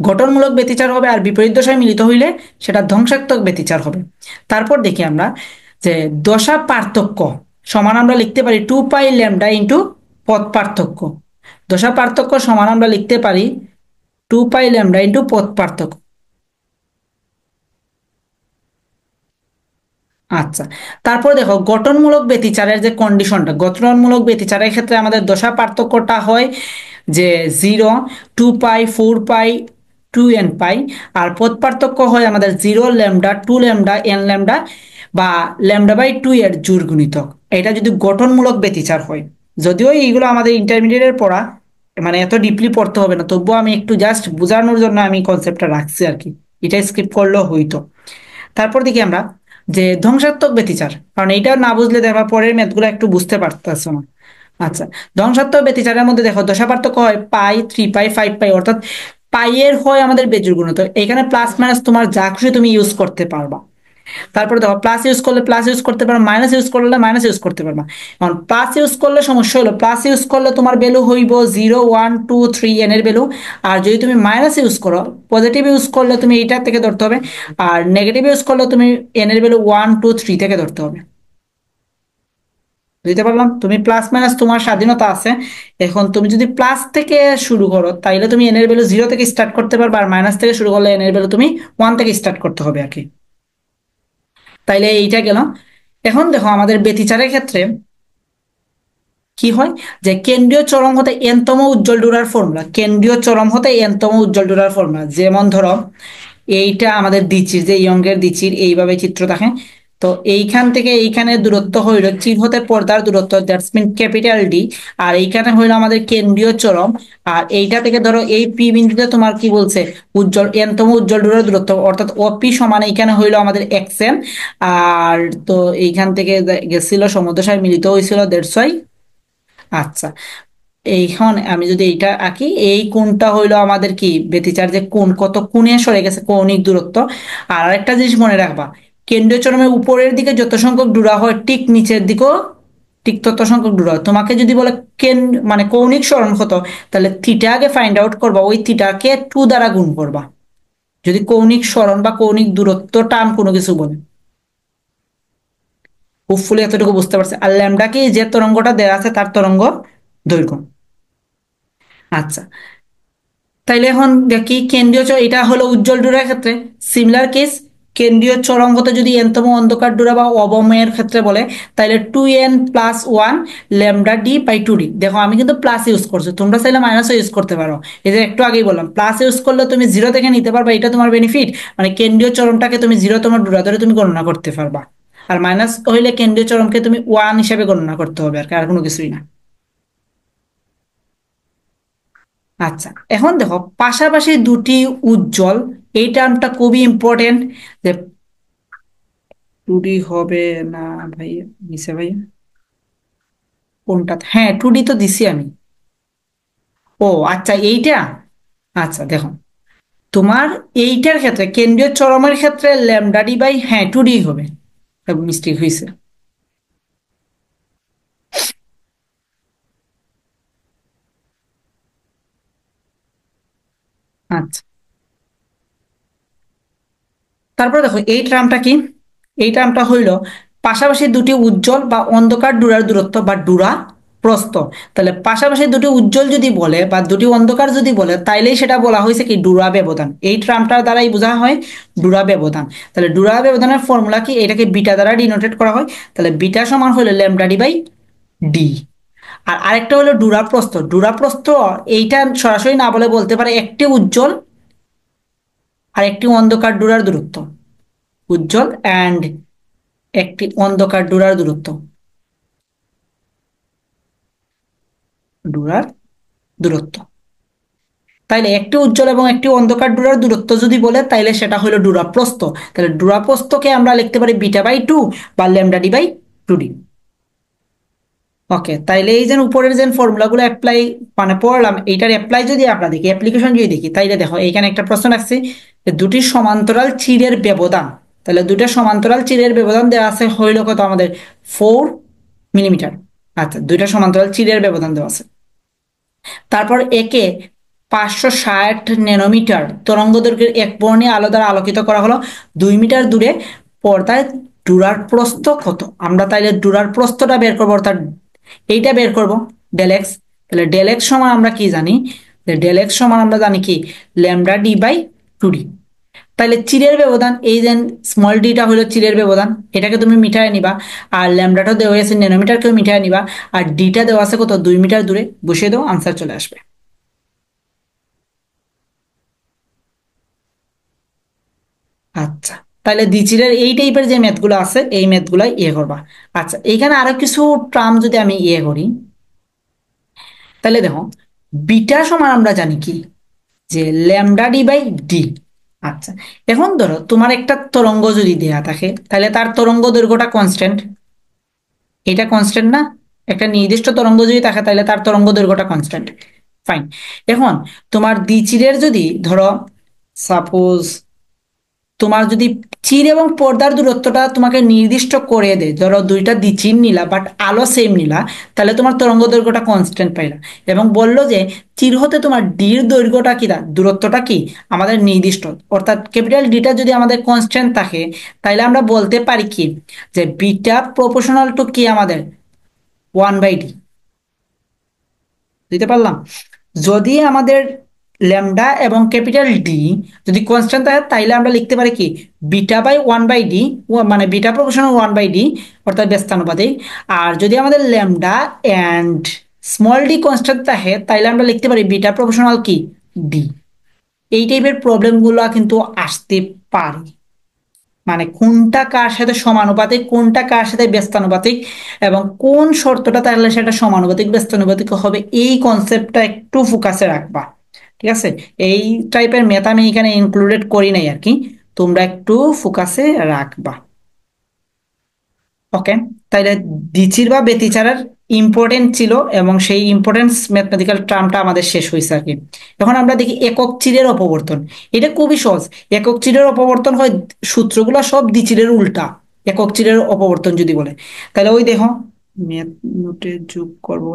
গঠনমূলক ব্যতিচার হবে, আর বিপরীত দশায় মিলিত হইলে সেটা ধ্বংসাত্মক ব্যতিচার হবে। তারপর দেখি আমরা যে দশা পার্থক্য সমান আমরা লিখতে পারি 2π λ পথ পার্থক্য। দশা পার্থক্য সমান আমরা লিখতে পারি 2π λ পথ পার্থক্য। আচ্ছা, তারপর দেখো গঠনমূলক ব্যতিচারের যে কন্ডিশনটা, গঠনমূলক ব্যতিচারের ক্ষেত্রে আমাদের দশা পার্থক্যটা হয় যে 0, 2 পাই, 4 পাই, 2n পাই। আর পদ পার্থক্য হয় আমাদের 0, λ, 2λ, n λ বা λ/2 এর জোড় গুণিতক। এটা যদি গঠনমূলক ব্যতিচার হয়, যদিও এইগুলো আমাদের ইন্টারমিডিয়েটের পড়া, মানে এত ডিপলি পড়তে হবে না, তবুও আমি একটু জাস্ট বোঝানোর জন্য আমি কনসেপ্টটা রাখছি আর কি, এটা স্কিপ করলেও হইতো। তারপর দেখি আমরা যে ধ্বংসাত্মক ব্যতিচার, কারণ এইটা না বুঝলে দেখবা পরের ম্যাথগুলো একটু বুঝতে পারতেছো না। আচ্ছা, ধ্বংসাত্মক ব্যতিচারের মধ্যে দেখো দশা পার্থক্য হয় পাই, 3 পাই, 5 পাই, অর্থাৎ পাই এর হয় আমাদের বেজোড় গুণিতক। এখানে প্লাস মাইনাস তোমার যা খুশি তুমি ইউজ করতে পারবা। তারপরে দেখো প্লাস ইউজ করলে প্লাস ইউজ করতে পারো, মাইনাস ইউজ করলে মাইনাস ইউজ করতে পারবা। এখন প্লাস ইউজ করলে সমস্যা হলো, প্লাস ইউজ করলে তোমার ভ্যালু হইব 0, 1, 2, 3 এন এর ভ্যালু। আর যদি তুমি মাইনাস ইউজ করো, পজিটিভ ইউজ করলে তুমি এইটার থেকে ধরতে হবে। আর নেগেটিভ ইউজ করলে তুমি এন এর ভ্যালু 1, 2, 3 থেকে ধরতে হবে। বুঝতে পারলাম? তুমি প্লাস মাইনাস তোমার স্বাধীনতা আছে। এখন তুমি যদি প্লাস থেকে শুরু করো তাইলে তুমি এন এর ভ্যালু 0 থেকে স্টার্ট করতে পারবে, আর মাইনাস থেকে শুরু করলে এন এর ভ্যালু তুমি 1 থেকে স্টার্ট করতে হবে আর কি। তাইলে এইটা গেল। এখন দেখো আমাদের ব্যতিচারের ক্ষেত্রে কি হয়, যে কেন্দ্রীয় চরম হতে এনতম উজ্জ্বল ডোরার ফর্মুলা, কেন্দ্রীয় চরম হতে এনতম উজ্জ্বল ডোরার ফর্মুলা, যেমন ধরো এইটা আমাদের দিচির, যে ইয়ঙ্গের দিচির এইভাবে চিত্র থাকে। তো এইখান থেকে এইখানে দূরত্ব হইল চির হতে পর্দার দূরত্ব, দ্যাটস মিন ক্যাপিটাল ডি। আর এইখানে হইলো আমাদের কেন্দ্রীয় চরম। আর এইটা থেকে ধরো এই পি বিন্দুতে তোমার কি বলছে, উজ্জ্বল এনতম উজ্জ্বল ডোরার দূরত্ব, অর্থাৎ ওপি সমান এইখানে হইলো আমাদের এক্স এন। আর তো এইখান থেকে গেছিল সমুদ্রসায় মিলিত হয়েছিল, দ্যাটস ওয়াই। আচ্ছা, এইখন আমি যদি এইটা আঁকি, এই কোণটা হইলো আমাদের কি ব্যতিচার, যে কোণ কত কোণে সরে গেছে, কৌণিক দূরত্ব। আর আরেকটা জিনিস মনে রাখবা, কেন্দ্রীয় চরমের উপরের দিকে যত সংখ্যক ডুরা হয় ঠিক নিচের দিকেও ঠিক তত সংখ্যক ডুরা হয়। তোমাকে যদি বলে মানে কৌণিক সরণ কত, তাহলে থিটা আগে ফাইন্ড আউট করবা, ওই থিটাকে 2 দ্বারা গুণ করবা, যদি কৌণিক সরণ বা কৌণিক দূরত্ব টার্ম কোনো কিছু বলে। হোপফুলি এতটুকু বুঝতে পারছে। আর ল্যামডা কি, যে তরঙ্গটা দেওয়া আছে তার তরঙ্গ দৈর্ঘ্য। আচ্ছা, তাইলে এখন দেখি কেন্দ্রীয় এটা হলো উজ্জ্বল ডোরার ক্ষেত্রে। সিমিলার কেস, কেন্দ্রীয় চরম হতে যদি এনতম অন্ধকার ডোরা বা অবময়ের ক্ষেত্রে বলে, তাহলে 2n+1 λd/2d। দেখো আমি কিন্তু প্লাস ইউজ করছি, তোমরা চাইলে মাইনাসও ইউজ করতে পারো। এই যে একটু আগেই বললাম, প্লাস ইউজ করলে তুমি 0 থেকে নিতে পারবা, এটা তোমার বেনিফিট। মানে কেন্দ্রীয় চরমটাকে তুমি 0 তোমার ডোরা ধরে তুমি গণনা করতে পারবা। আর মাইনাস হইলে কেন্দ্রীয় চরমকে তুমি 1 হিসেবে গণনা করতে হবে, আর কোনো কিছুই না। আচ্ছা, এখন দেখো পাশাপাশি দুটি উজ্জ্বল, এই টার্মটা খুবই ইম্পর্টেন্ট। যে 2D হবে না ভাই, নিচে ভাই কোনটা, হ্যাঁ 2D তো দিছি আমি। ও আচ্ছা, এইটা। আচ্ছা দেখো, তোমার এইটার ক্ষেত্রে কেন্দ্রীয় চরমের ক্ষেত্রে λd/, হ্যাঁ 2D হবে, মিস্টেক হয়েছে। আচ্ছা, তারপরে দেখো এই টার্মটা কি, এই টার্মটা হইল পাশাপাশি দুটি উজ্জ্বল বা অন্ধকার ডুরার দূরত্ব বা ডুরা প্রস্থ। তাহলে পাশাপাশি দুটি উজ্জ্বল যদি বলে বা দুটি অন্ধকার যদি বলে, তাইলেই সেটা বলা হয়েছে কি ডুরা ব্যবধান। এই টার্মটার দ্বারাই বোঝা হয় ডুরা ব্যবধান। তাহলে ডুরা ব্যবধানের ফর্মুলা কি, এটাকে বিটা দ্বারা ডিনোটেড করা হয়। তাহলে বিটা সমান হলো λd/d। আর আরেকটা হলো ডুরা প্রস্থ। ডুরা প্রস্থ এইটা সরাসরি না বলে বলতে পারে একটি উজ্জ্বল আর একটি অন্ধকার ডুরার দূরত্ব, উজ্জ্বল অ্যান্ড একটি অন্ধকার ডোরার দূরত্ব, ডোরার দূরত্ব। তাইলে একটি উজ্জ্বল এবং একটি অন্ধকার ডোরার দূরত্ব যদি বলে, তাইলে সেটা হলো ডোরা প্রস্থ। তাহলে ডোরা প্রস্থকে আমরা লিখতে পারি β/2 বা λd/2d। ওকে, তাইলে এই যে উপরের যে ফর্মুলাগুলো অ্যাপ্লাই মানে পড়লাম, এইটার অ্যাপ্লাই যদি আমরা দেখি, অ্যাপ্লিকেশন যদি দেখি, তাইলে দেখো এইখানে একটা প্রশ্ন রাখছি যে দুটি সমান্তরাল চিরের ব্যবধান। তাহলে দুটো সমান্তরাল চিরের ব্যবধান দেওয়া আছে হইল কত আমাদের, 4 মিলিমিটার। আচ্ছা, দুইটা সমান্তরাল চিরের ব্যবধান দেওয়া আছে। তারপর একে 560 ন্যানোমিটার তরঙ্গ দৈর্ঘ্যের এক বর্ণীয় আলো দ্বারা আলোকিত করা হলো 2 মিটার দূরে। পর্দায় ডুরার প্রস্থ কত, আমরা তাইলে ডুরার প্রস্থটা বের করবো, অর্থাৎ এইটা বের করব, ডেল এক্স। তাহলে ডেল এক্স সমান আমরা কি জানি, ডেল এক্স সমান আমরা জানি কি λd/2d। তাহলে চিরের ব্যবধান, এই যে স্মল ডিটা হলো চিরের ব্যবধান, এটাকে তুমি মিটারে নিবা। আর ল্যামডাটা দেওয়া আছে ন্যানোমিটারকেও মিটারে নিবা। আর ডিটা দেওয়া আছে কত, 2 মিটার দূরে, বসিয়ে দাও, আনসার চলে আসবে। আচ্ছা, তাহলে দ্বিচিরের এই টাইপের যে ম্যাথগুলো আছে এই ম্যাথগুলাই করবা। আচ্ছা, এইখানে আরো কিছু টার্ম যদি আমি করি, তাহলে দেখো, বিটা সমান আমরা জানি কি, যে ল্যামডা ডি বাই ডি। আচ্ছা, এখন ধরো তোমার একটা তরঙ্গ যদি দেয়া থাকে, তাহলে তার তরঙ্গ দৈর্ঘ্যটা কনস্ট্যান্ট, এটা কনস্ট্যান্ট না? একটা নির্দিষ্ট তরঙ্গ যদি থাকে তাহলে তার তরঙ্গ দৈর্ঘ্যটা কনস্ট্যান্ট। ফাইন। এখন তোমার দ্বিচিরের যদি ধরো, সাপোজ তোমার যদি চির এবং পর্দার দূরত্বটা তোমাকে নির্দিষ্ট করে দেয়, ধরো দুইটা দ্বিচির নিলা বাট আলো সেম নিলা, তাহলে তোমার তরঙ্গ দৈর্ঘ্যটা কনস্ট্যান্ট পাইলা। এবং বললো যে চির হতে তোমার ডির দৈর্ঘ্যটা কি, দূরত্বটা কি আমাদের নির্দিষ্ট, অর্থাৎ ক্যাপিটাল ডিটা যদি আমাদের কনস্ট্যান্ট থাকে, তাহলে আমরা বলতে পারি কি, যে বিটা প্রপোর্শনাল টু কি আমাদের 1/d। দিতে পারলাম? যদি আমাদের ল্যামডা এবং ক্যাপিটাল ডি যদি কনস্ট্যান্ট থাকে, তাইলে আমরা লিখতে পারি কি, বিটা বাই 1/d, মানে বিটা প্রপোর্শনাল 1/d, অর্থাৎ ব্যস্তানুপাতিক। আর যদি আমাদের lambda and small D constant থাকে, তাইলে আমরা লিখতে পারি বিটা প্রপোর্শনাল কি, ডি। এই টাইপের প্রবলেমগুলো কিন্তু আসতে পারে, মানে কোনটা কার সাথে সমানুপাতিক, কোনটা কার সাথে ব্যস্তানুপাতিক, এবং কোন শর্তটা তাহলে সেটা সমানুপাতিক ব্যস্তানুপাতিক হবে, এই কনসেপ্টটা একটু ফোকাসে রাখবা। ঠিক আছে? এই টাইপের ম্যাথ আমি এখানে ইনক্লুডেড করি নাই আর কি, তোমরা একটু ফোকাসে রাখবা। ওকে, তাইলে দ্বিচির বা ব্যতিচারের ইম্পর্টেন্ট ছিল, এবং সেই ইম্পর্টেন্স ম্যাথমেটিক্যাল টার্মটা আমাদের শেষ হয়েছে আর কি। এখন আমরা দেখি একক চিরের অপবর্তন। এটা খুবই সহজ। একক চিরের অপবর্তন হয়, সূত্রগুলো সব দ্বিচিরের উল্টা। একক চিরের অপবর্তন যদি বলে, তাহলে ওই দেখো, ম্যাথ নোটে যোগ করবো,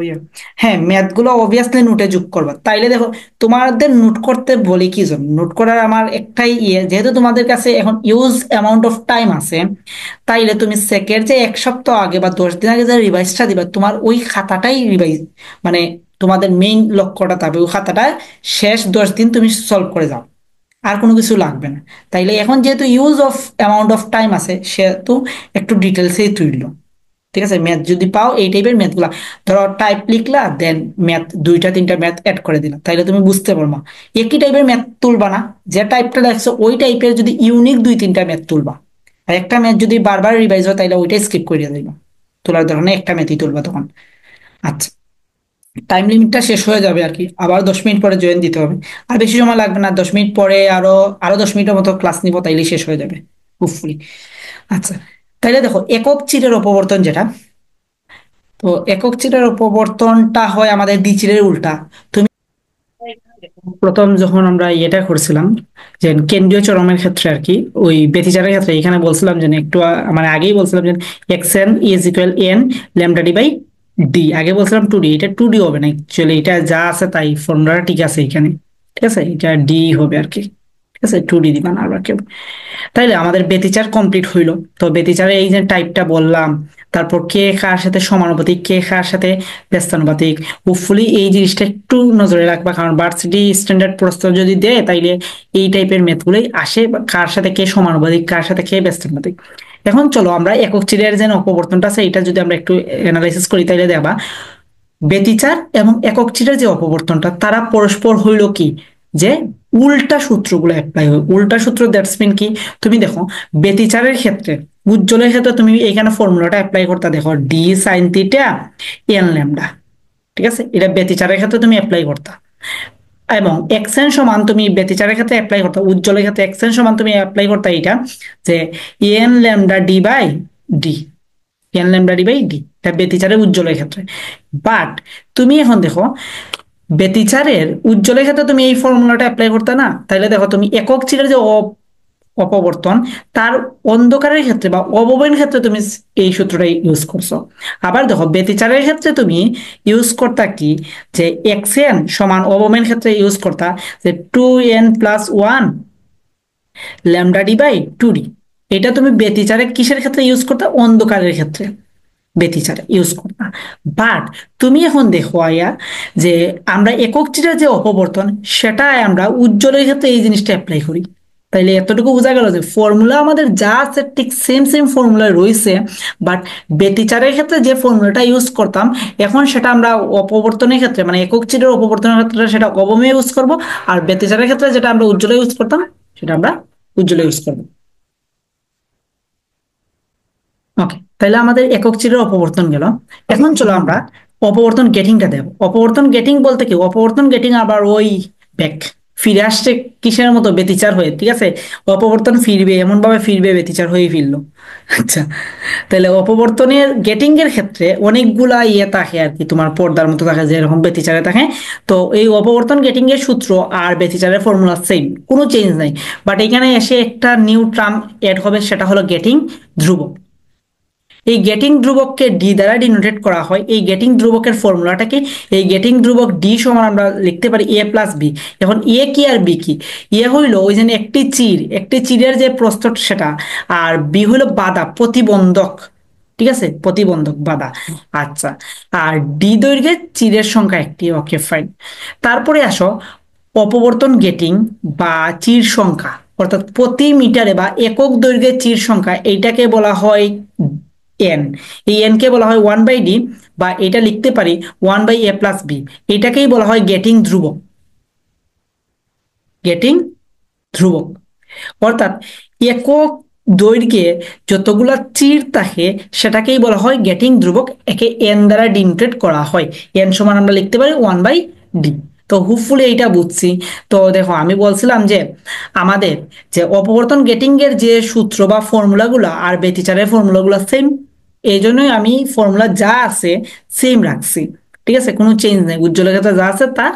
হ্যাঁ ম্যাথ গুলো অবভিয়াসলি নোটে যোগ করবা। তাইলে দেখো, তোমাদের নোট করতে বলি কি জন্য, নোট করার আমার একটাই যেহেতু তোমাদের কাছে এখন ইউজ অ্যামাউন্ট অফ টাইম আছে, তাইলে তুমি সেকের যে 1 সপ্তাহ আগে বা 10 দিন আগে যে রিভাইজটা দিবা, তোমার ওই খাতাটাই রিভাইজ, মানে তোমাদের মেইন লক্ষ্যটা থাকবে ওই খাতাটা শেষ 10 দিন তুমি সলভ করে যাও, আর কোনো কিছু লাগবে না। তাইলে এখন যেহেতু use of amount of time আছে, সেহেতু একটু ডিটেলসেই তুললো। ঠিক আছে, ম্যাথ যদি পাও এই টাইপের ম্যাথ গুলা, ধরো টাইপ লিখলা, দেন ম্যাথ 2টা 3টা ম্যাথ অ্যাড করে দিলা, তাইলে তুমি বুঝতে পারবা। একই টাইপের ম্যাথ তুলবা না, যে টাইপটা দেখছো ওই টাইপের যদি ইউনিক 2 3টা ম্যাথ তুলবা। আর একটা ম্যাথ যদি বারবার রিভাইজ হয়, তাইলে ওইটাই স্কিপ করে দিবা, তোলার ধরনের একটা ম্যাথই তুলবা তখন। আচ্ছা, টাইম লিমিটটা শেষ হয়ে যাবে আর কি, আবার 10 মিনিট পরে জয়েন দিতে হবে। আর বেশি সময় লাগবে না, 10 মিনিট পরে আরো আরো 10 মিনিটের মতো ক্লাস নিব, তাইলেই শেষ হয়ে যাবে হোপফুলি। আচ্ছা, তাইলে দেখো একক চিরের অপবর্তন যেটা, তো একক চিরের অপবর্তনটা হয় আমাদের দ্বিচিরের উল্টা। তুমি প্রথম যখন আমরা এটা করছিলাম, যে কেন্দ্রীয় চরমের ক্ষেত্রে আর কি, ওই ব্যতিচারের ক্ষেত্রে এখানে বলছিলাম যে একটু মানে আগেই বলছিলাম যে x n is equal n lambda d by d, আগে বলছিলাম 2D, এটা 2D হবে না অ্যাকচুয়ালি, এটা যা আছে তাই, ফর্মুলাটা ঠিক আছে এখানে। ঠিক আছে, এটা ডি হবে আর কি। ঠিক আছে, 2D দিবা না আবার কেউ। তাইলে আমাদের ব্যতিচার কমপ্লিট হইলো। তো ব্যতিচারে এই যে টাইপটা বললাম, তারপর কে কার সাথে সমানুপাতিক, কে কার সাথে ব্যস্তানুপাতিক, হোপফুলি এই জিনিসটা একটু নজরে রাখবা, কারণ ভার্সিটি স্ট্যান্ডার্ড প্রশ্ন যদি দেয় তাইলে এই টাইপের ম্যাথগুলোই আসে, কার সাথে কে সমানুপাতিক, কার সাথে কে ব্যস্তানুপাতিক। এখন চলো আমরা একক চিরের যে অপবর্তনটা আছে এটা যদি আমরা একটু অ্যানালাইসিস করি, তাইলে দেখবা ব্যতিচার এবং একক চিরের যে অপবর্তনটা তারা পরস্পর হইল কি, যে উল্টা সূত্রগুলো অ্যাপ্লাই হয়। উল্টা সূত্র দ্যাটস মিন কি, তুমি দেখো ব্যতিচারের ক্ষেত্রে, উজ্জ্বলের ক্ষেত্রে তুমি এখানে ফর্মুলাটা অ্যাপ্লাই করতে, দেখো D sine theta N lambda. ঠিক আছে, এটা ব্যতিচারের ক্ষেত্রে তুমি অ্যাপ্লাই করতা, এবং এক্সেন সমান তুমি ব্যতিচারের ক্ষেত্রে অ্যাপ্লাই করতে, উজ্জ্বলের ক্ষেত্রে এক্সেন সমান তুমি অ্যাপ্লাই করতে এটা, যে n lambda d by d, n lambda d by d, এটা ব্যতিচারের উজ্জ্বলের ক্ষেত্রে। বাট তুমি এখন দেখো ব্যতিচারের উজ্জ্বলের ক্ষেত্রে তুমি এই ফর্মুলাটা অ্যাপ্লাই করতে না, তাহলে দেখো তুমি একক চিরের যে অপবর্তন, তার অন্ধকারের ক্ষেত্রে বা অবয়বের ক্ষেত্রে তুমি এই সূত্রটা ইউজ করছো। আবার দেখো ব্যতিচারের ক্ষেত্রে তুমি ইউজ করতা কি, যে এক্স এন সমান অবয়বের ক্ষেত্রে ইউজ করতা যে 2n+1 lambda d by 2d। এটা তুমি ব্যতিচারে কিসের ক্ষেত্রে ইউজ করতা, অন্ধকারের ক্ষেত্রে ব্যতিচারে ইউজ করতা। বাট তুমি এখন দেখো আয়া, যে আমরা একক চিরের যে অপবর্তন, সেটা আমরা উজ্জ্বলের ক্ষেত্রে এই জিনিসটা অ্যাপ্লাই করি। তাইলে এতটুকু বোঝা গেল যে ফর্মুলা আমাদের যা আছে ঠিক সেম সেম ফর্মুলা রয়েছে, বাট ব্যতিচারের ক্ষেত্রে যে ফর্মুলাটা ইউজ করতাম এখন সেটা আমরা অপবর্তনের ক্ষেত্রে মানে একক চিরের অপবর্তনের ক্ষেত্রে সেটা অবমে ইউজ করব, আর ব্যতিচারের ক্ষেত্রে যেটা আমরা উজ্জ্বলে ইউজ করতাম সেটা আমরা উজ্জ্বলে ইউজ করবো। ওকে, তাহলে আমাদের একক চিরের অপবর্তন গেল। এখন চলো আমরা অপবর্তন গেটিংটা দেব। অপবর্তন গেটিং বলতে কি, অপবর্তন গেটিং আবার ওই ব্যাক ফিরে আসছে কিসের মতো, ব্যতিচার হয়ে, ঠিক আছে। অপবর্তন ফিরবে, এমন ভাবে ফিরবে ব্যতিচার হয়ে ফিরলো। আচ্ছা, তাহলে অপবর্তনের গেটিং এর ক্ষেত্রে অনেকগুলা ইয়ে থাকে আর কি, তোমার পর্দার মতো থাকে যেরকম ব্যতিচারে থাকে। তো এই অপবর্তন গেটিং এর সূত্র আর ব্যতিচারের ফর্মুলা সেম, কোনো চেঞ্জ নাই। বাট এখানে এসে একটা নিউ টার্ম এড হবে, সেটা হলো গেটিং ধ্রুবক। এই গেটিং ধ্রুবককে ডি দ্বারা ডিনোটেট করা হয়। এই গেটিং ধ্রুবকের ফর্মুলাটাকে, এই গেটিং ধ্রুবক ডি সমান আমরা লিখতে পারি এ প্লাস বি। এখন এ কি আর বি কি? এ হইল ওই যে একটি চির, একটি চিরের যে প্রস্থ সেটা, আর বি হইল বাধা, প্রতিবন্ধক, ঠিক আছে, প্রতিবন্ধক বাধা। আচ্ছা, আর ডি দৈর্ঘ্যে চিরের সংখ্যা একটি। Okay fine. তারপরে আসো অপবর্তন গেটিং বা চির সংখ্যা, অর্থাৎ প্রতি মিটারে বা একক দৈর্ঘ্যের চির সংখ্যা, এইটাকে বলা হয় এন। এই এন কে বলা হয় 1/d, বা এটা লিখতে পারি 1/a+b। এটাকেই বলা হয় গেটিং ধ্রুবক। গেটিং ধ্রুবক অর্থাৎ একক দৈর্ঘ্যে যতগুলা চির থাকে সেটাকেই বলা হয় গেটিং ধ্রুবক। একে এন দ্বারা ডিনোটেট করা হয়। এন সমান আমরা লিখতে পারি 1/d। তো হোপফুলি এইটা বুঝছি। তো দেখো আমি বলছিলাম যে আমাদের যে অপবর্তন গেটিং এর যে সূত্র বা ফর্মুলাগুলো আর ব্যতিচারের ফর্মুলাগুলো সেম, এই জন্যই আমি ফর্মুলা যা আছে সেম রাখছি, ঠিক আছে, কোনো চেঞ্জ নেই। উজ্জ্বলের ক্ষেত্রে যা আছে তা,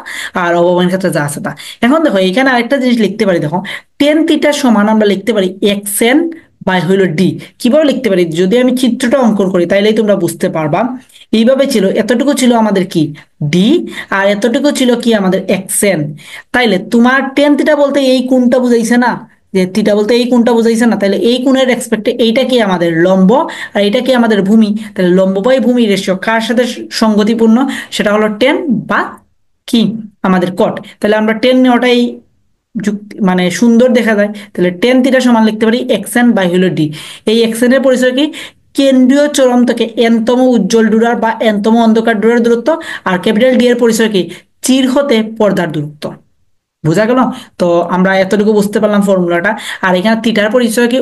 আর অবমানের ক্ষেত্রে যা আছে তা। এখন দেখো এখানে আরেকটা জিনিস লিখতে পারি, দেখো টেন থিটা সমান আমরা লিখতে পারি এক্স এন বাই হইলো ডি। কিভাবে লিখতে পারি, যদি আমি চিত্রটা অঙ্কন করি তাইলেই তোমরা বুঝতে পারবা। এইভাবে ছিল, এতটুকু ছিল আমাদের কি ডি, আর এতটুকু ছিল কি আমাদের এক্স এন। তাইলে তোমার টেন থিটা বলতে এই কোণটা বুঝাইছে না, যে থিটা বলতে এই কোণটা বুঝাইছে না, তাহলে এই কোণের রেসপেক্টে এইটা কি আমাদের লম্ব, আর এটা কি আমাদের ভূমি। তাহলে লম্ব বাই ভূমি রেশিও কার সাথে সঙ্গতিপূর্ণ, সেটা হলো টেন বা কি আমাদের কট। তাহলে আমরা টেন নেওয়াটাই যুক্তি মানে সুন্দর দেখা যায়। তাহলে টেন থিটা সমান লিখতে পারি এক্স এন বাই হলো ডি। এই এক্স এন এর পরিচয় কি, কেন্দ্রীয় চরম থেকে এনতম উজ্জ্বল ডুরার বা এনতম অন্ধকার ডুরার দূরত্ব। আর ক্যাপিটাল ডি এর পরিচয় কি, চির হতে পর্দার দূরত্ব। বোঝা গেল? তো আমরা এতটুকু বুঝতে পারলাম ফর্মুলাটা। আর এখানে থিটার পরিচয় কি,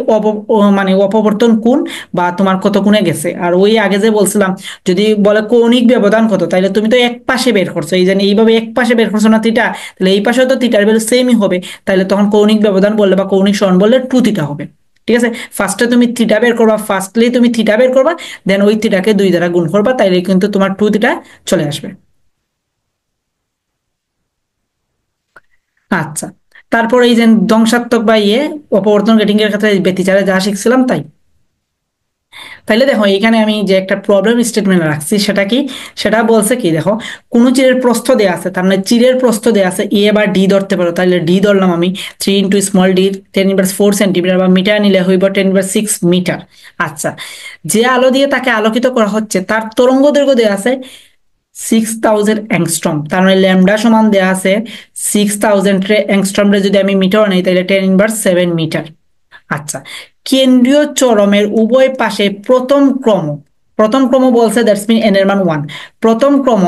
মানে অপবর্তন কোণ বা তোমার কত কোণে গেছে। আর ওই আগে যে বলছিলাম, যদি বলে কৌণিক ব্যবধান কত, তাহলে তুমি তো এক পাশে বের করছো, এই যে এইভাবে এক পাশে বের করছো না থিটা, তাহলে এই পাশেও তো থিটার ভ্যালু সেমই হবে। তাহলে তখন কৌণিক ব্যবধান বললে বা কৌণিক সরণ বললে টু থিটা হবে। ঠিক আছে, ফার্স্টে তুমি থিটা বের করবা, ফার্স্টলি তুমি থিটা বের করবা, দেন ওই থিটাকে 2 দ্বারা গুণ করবা, তাইলে কিন্তু তোমার টু থিটা চলে আসবে। আচ্ছা, তারপর এই যে ধ্বংসাত্মক বা ইয়ে অপবর্তন গেটিং এর ক্ষেত্রে ব্যতিচারে যা শিখছিলাম তাই। তাইলে দেখো এখানে আমি যে একটা প্রবলেম স্টেটমেন্ট রাখছি সেটা কি, সেটা বলছে কি, দেখো কোন চিরের প্রস্থ দেয়া আছে, তার মানে চিরের প্রস্থ দেয়া আছে এ বা ডি ধরতে পারো, তাহলে ডি ধরলাম আমি। 3 × স্মল ডি 10⁻⁴ সেন্টিমিটার, বা মিটার নিলে হইব 10⁻⁶ মিটার। আচ্ছা, যে আলো দিয়ে তাকে আলোকিত করা হচ্ছে তার তরঙ্গ দৈর্ঘ্য দেয়া আছে 6000 অ্যাংস্ট্রম। তার মানে ল্যামডা সমান দেয়া আছে 6000 অ্যাংস্ট্রম। যদি আমি মিটার নেই তাহলে 10⁻⁷ মিটার। আচ্ছা, কেন্দ্রীয় চরমের উভয় পাশে প্রথম ক্রম, প্রথম ক্রম বলছে দ্যাটস মিন এন এর মান 1। প্রথম ক্রম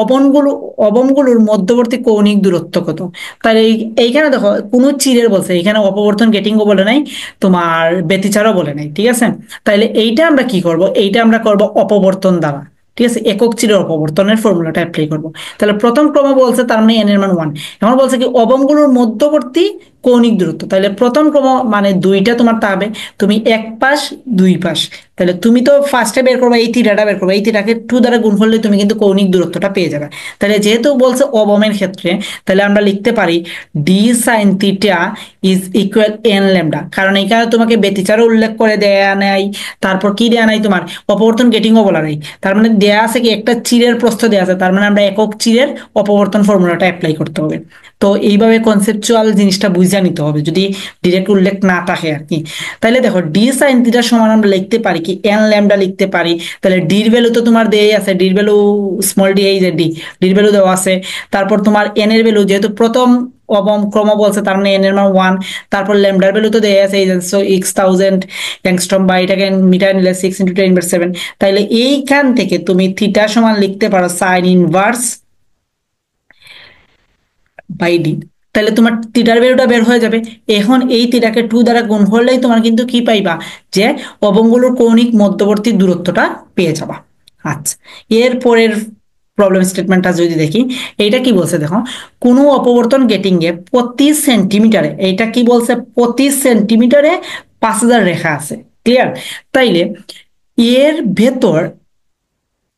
অবনগুলো, অবনগুলোর মধ্যবর্তী কৌণিক দূরত্ব কত। তাহলে এইখানে দেখো কোন চিরের বলছে, এখানে অপবর্তন গেটিংও বলে নাই, তোমার ব্যতিচারও বলে নাই, ঠিক আছে। তাহলে এইটা আমরা কি করব, এইটা আমরা করব অপবর্তন দ্বারা, ঠিক আছে, একক চিরের অপবর্তনের ফর্মুলাটা অ্যাপ্লাই করব। তাহলে প্রথম ক্রম বলছে তার মানে এন এর মান 1। এখন বলছে কি অবনগুলোর মধ্যবর্তী কৌণিক দূরত্ব, তাহলে প্রথম ক্রম মানে দুইটা তোমার তাবে, তুমি এক পাশ দুই পাশ, তাহলে তুমি তো ফার্স্টে বের করবে এই থিটাটা বের করবে, এই থিটাকে 2 দ্বারা গুণ করলে তুমি কিন্তু কৌণিক দূরত্বটা পেয়ে যাবে। তাহলে যেহেতু বলছে অবমের ক্ষেত্রে, তাহলে আমরা লিখতে পারি D sine theta is equal n lambda. কারণ এখানে তোমাকে ব্যতিচারও উল্লেখ করে দেয়া নাই, তারপর কি দেয়া নাই, তোমার অপবর্তন গেটিংও বলা নাই। তার মানে দেয়া আছে কি একটা চিরের প্রস্থ দেয়া আছে, তার মানে আমরা একক চিরের অপবর্তন ফর্মুলাটা অ্যাপ্লাই করতে হবে। তো এইভাবে কনসেপচুয়াল জিনিসটা বুঝে নিতে হবে যদি ডিরেক্ট উল্লেখ না থাকে আর কি। তাহলে দেখো ডি সাইন থিটার সমান আমরা লিখতে পারি কি এন ল্যামডা লিখতে পারি। তাহলে ডির ভ্যালু তো তোমার দেয়াই আছে, ডির ভ্যালু স্মল ডি, এই যে ডি, ডির ভ্যালু দেওয়া আছে। তারপর তোমার এন এর ভ্যালু যেহেতু প্রথম ক্রম বলছে, তার মানে এন এর মান 1, তারপর ল্যামডার ভ্যালু তো দেয়া আছে, এই যে 6000 অ্যাংস্ট্রম, বা এটাকে মিটার নিলে 6 × 10⁻⁷। তাইলে এইখান থেকে তুমি থিটা সমান লিখতে পারো সাইন ইনভার্স বাই ডি। তাহলে তোমার থিটার ভ্যালুটা বের হয়ে যাবে। এখন এই থিটাকে 2 দ্বারা গুণ করলেই তোমার কিন্তু কি পাইবা, যে অবয়বগুলোর কৌণিক মধ্যবর্তী দূরত্বটা পেয়ে যাবা। আচ্ছা, এর পরের প্রবলেম স্টেটমেন্টটা যদি দেখি, এইটা কি বলছে দেখো, কোনো অপবর্তন গেটিং এ প্রতি সেন্টিমিটারে, এইটা কি বলছে, প্রতি সেন্টিমিটারে 5000 রেখা আছে। ক্লিয়ার? তাইলে এর ভেতর